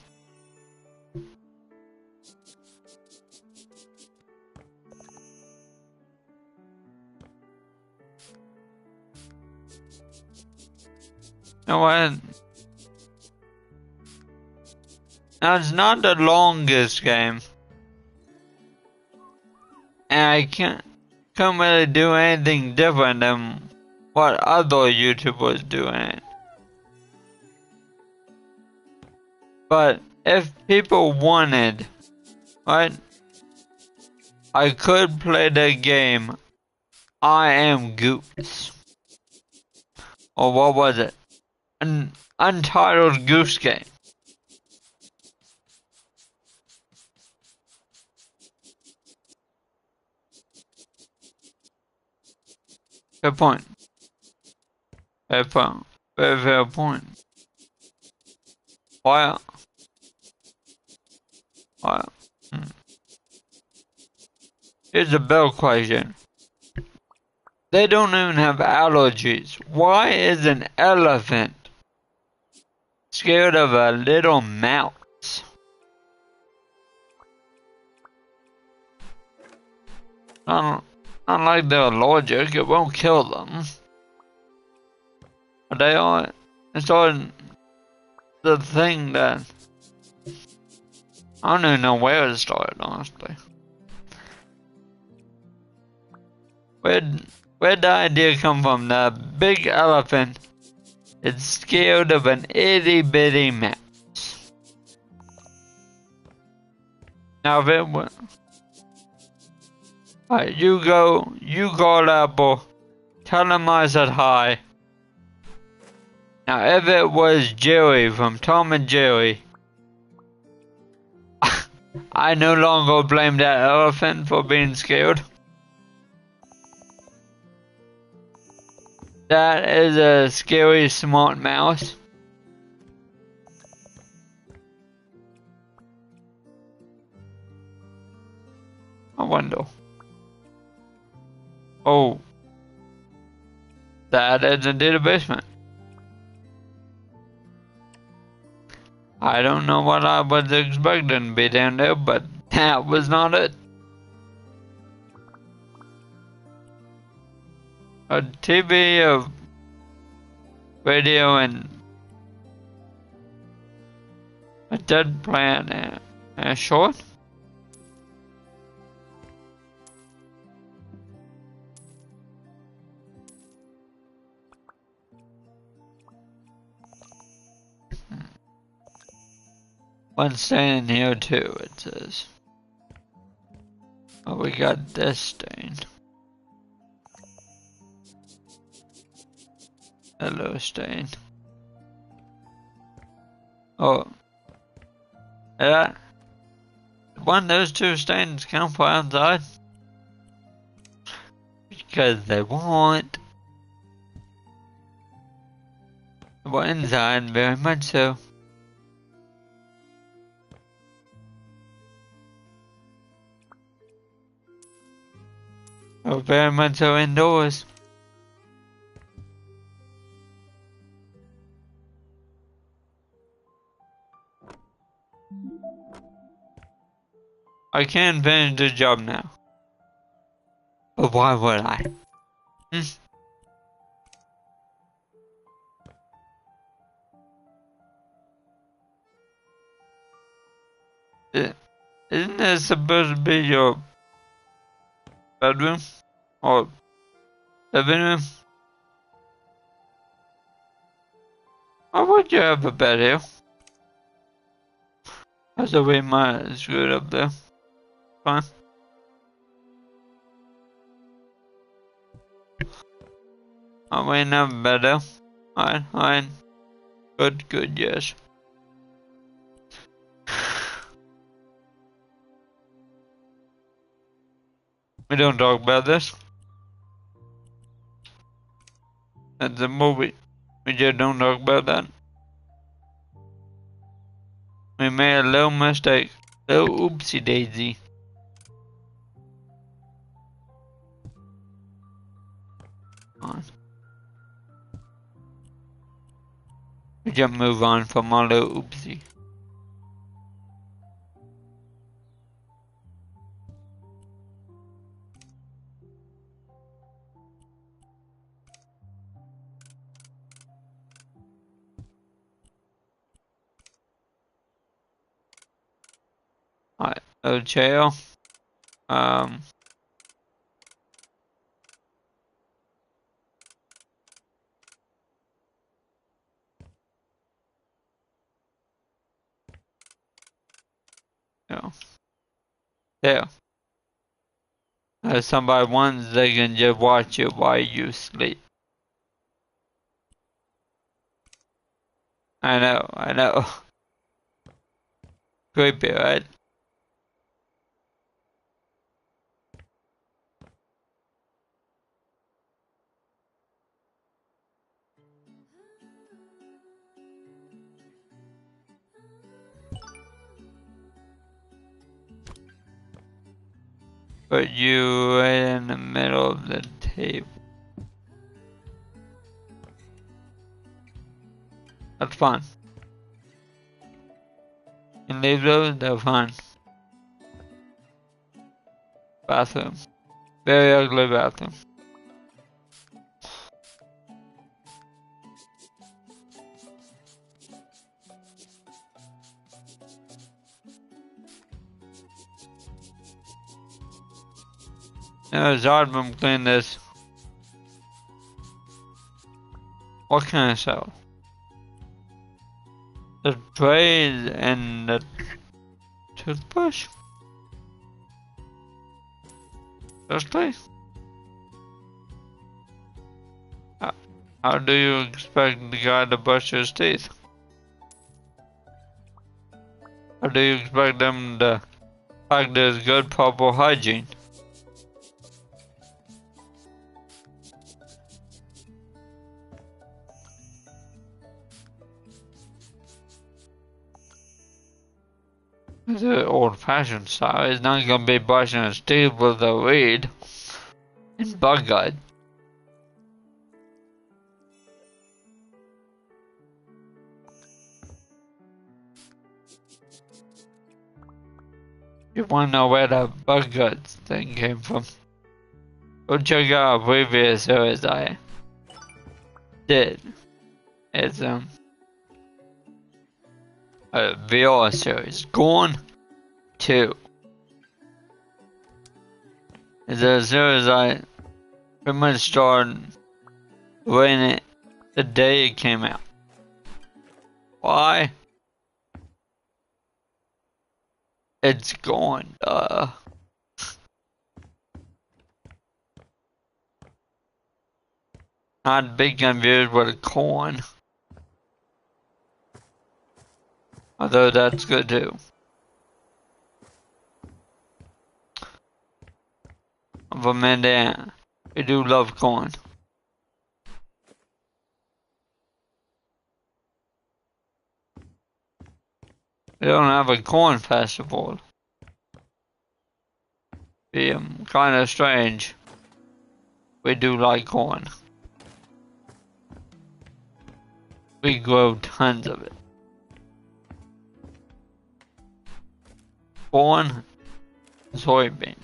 No, now it's not the longest game. And I can't really do anything different than what other YouTubers do in it. But if people wanted, right, I could play the game I Am Goose. Or what was it? An Untitled Goose Game. Fair point. Very fair point. Why? Here's a better question. They don't even have allergies. Why is an elephant scared of a little mouse? Unlike they're allergic, it won't kill them. But they are. It's all the thing that I don't even know where it started, honestly. Where'd the idea come from? The big elephant is scared of an itty bitty mouse. Now if it was, alright, you call Apple, tell them I said hi. Now if it was Jerry from Tom and Jerry, I no longer blame that elephant for being scared. That is a scary smart mouse. I wonder. Oh. That is indeed a basement. I don't know what I was expecting to be down there, but that was not it. A TV, a radio, and a dead plant, and a short. One stain in here too, it says. Oh, we got this stain. Hello, stain. Oh. Yeah. One of those two stains come from outside. Because they want. But inside, very much so. Oh, very much so indoors. I can finish the job now. But why would I? Isn't this supposed to be your bedroom? Or living room? Why would you have a bed here? That's the way mine is screwed up there. Fine. Oh, we have a bed there. Alright. Good, yes. We don't talk about this. That's a movie. We just don't talk about that. We made a little mistake. Little oopsie daisy. We just move on from our little oopsie. Alright, little chair. Yeah. There. If somebody wants, they can just watch it while you sleep. I know. Creepy, right? Put you right in the middle of the table. That's fine. You can leave those, they're fine. Bathroom. Very ugly bathroom. It's hard to clean this. What can I sell? The trays and the toothbrush? Seriously? How do you expect the guy to brush his teeth? How do you expect them to practice good proper hygiene? the old-fashioned style. He's not gonna be brushing his teeth with a reed and bug gut. You wanna know where the bug gut thing came from? Go check out a previous series I did. It's a VR series. Gone 2. It's a series I pretty much started reading it the day it came out. Why? It's gone, Not big confused with a coin. Although that's good too. For men that we do love corn. We don't have a corn festival. Be kind of strange. We do like corn. We grow tons of it. Corn, soybean.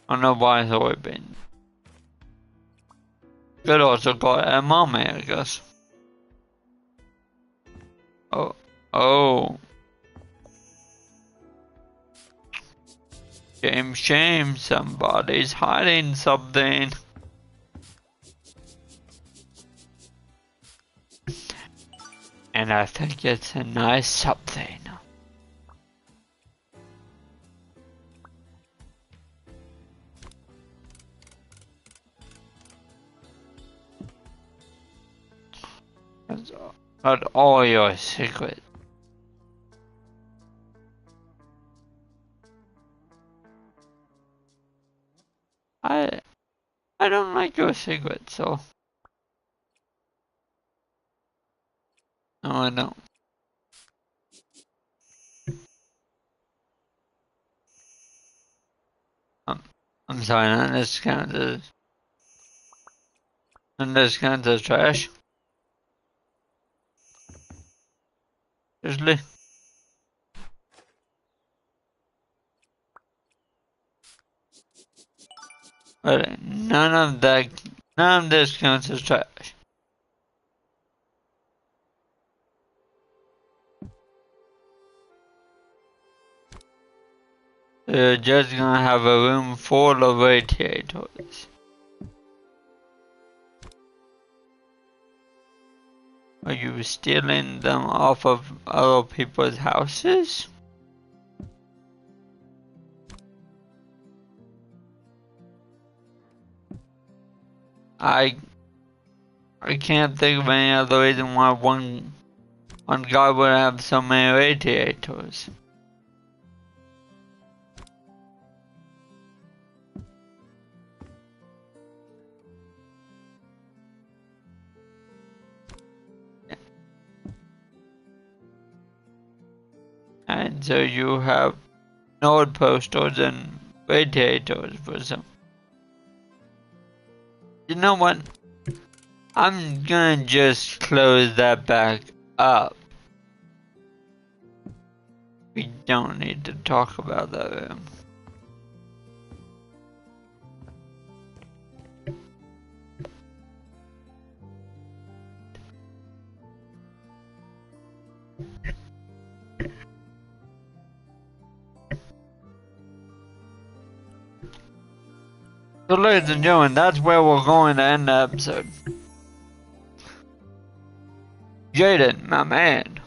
I don't know why soybean. Could also call it edamame, I guess. Oh. Shame, somebody's hiding something. And I think it's a nice something. That's all your secret. I don't like your secret, so no, I don't. I'm sorry, not this kind of trash. Seriously. But none of this counts as trash. You're just gonna have a room full of radiators. Are you stealing them off of other people's houses? I can't think of any other reason why one guy would have so many radiators. And so you have node posters and radiators for some. You know what? I'm gonna just close that back up. We don't need to talk about that room. So ladies and gentlemen, that's where we're going to end the episode. Jaden, my man.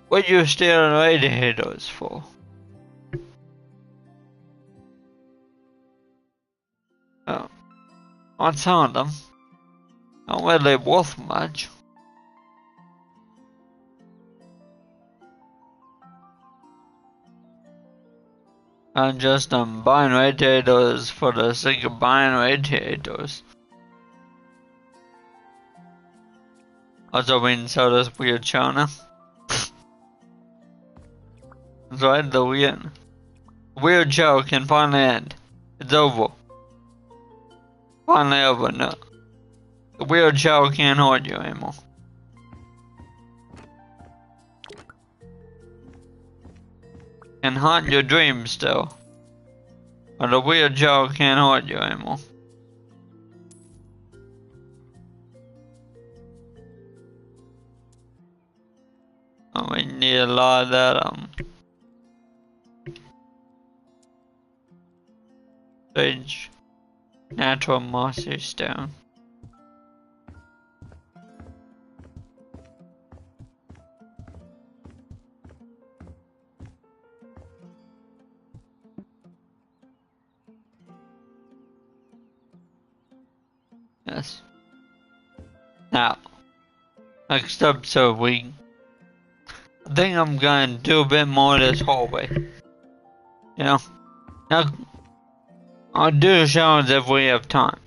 What you stealing radiators for? Oh, on some of them. Not really worth much. I'm just buying radiators for the sake of buying radiators. Also means so does weird China. That's right, the weird show can finally end. It's over. Finally over, no. The weird show can't haunt you anymore. Can haunt your dreams still. But the weird show can't haunt you anymore. Oh, we need a lot of that, strange natural mossy stone. Yes. Now, next episode I think I'm gonna do a bit more of this hallway. You know? Now, I'll do the challenge if we have time.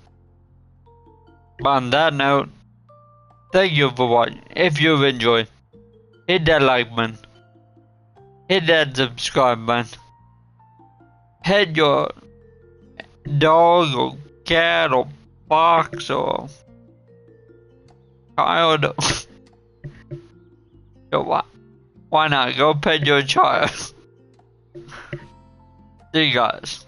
But on that note, thank you for watching. If you've enjoyed, hit that like button. Hit that subscribe button. Hit your dog or cat or fox or child. So why not? Go pet your child. See you guys.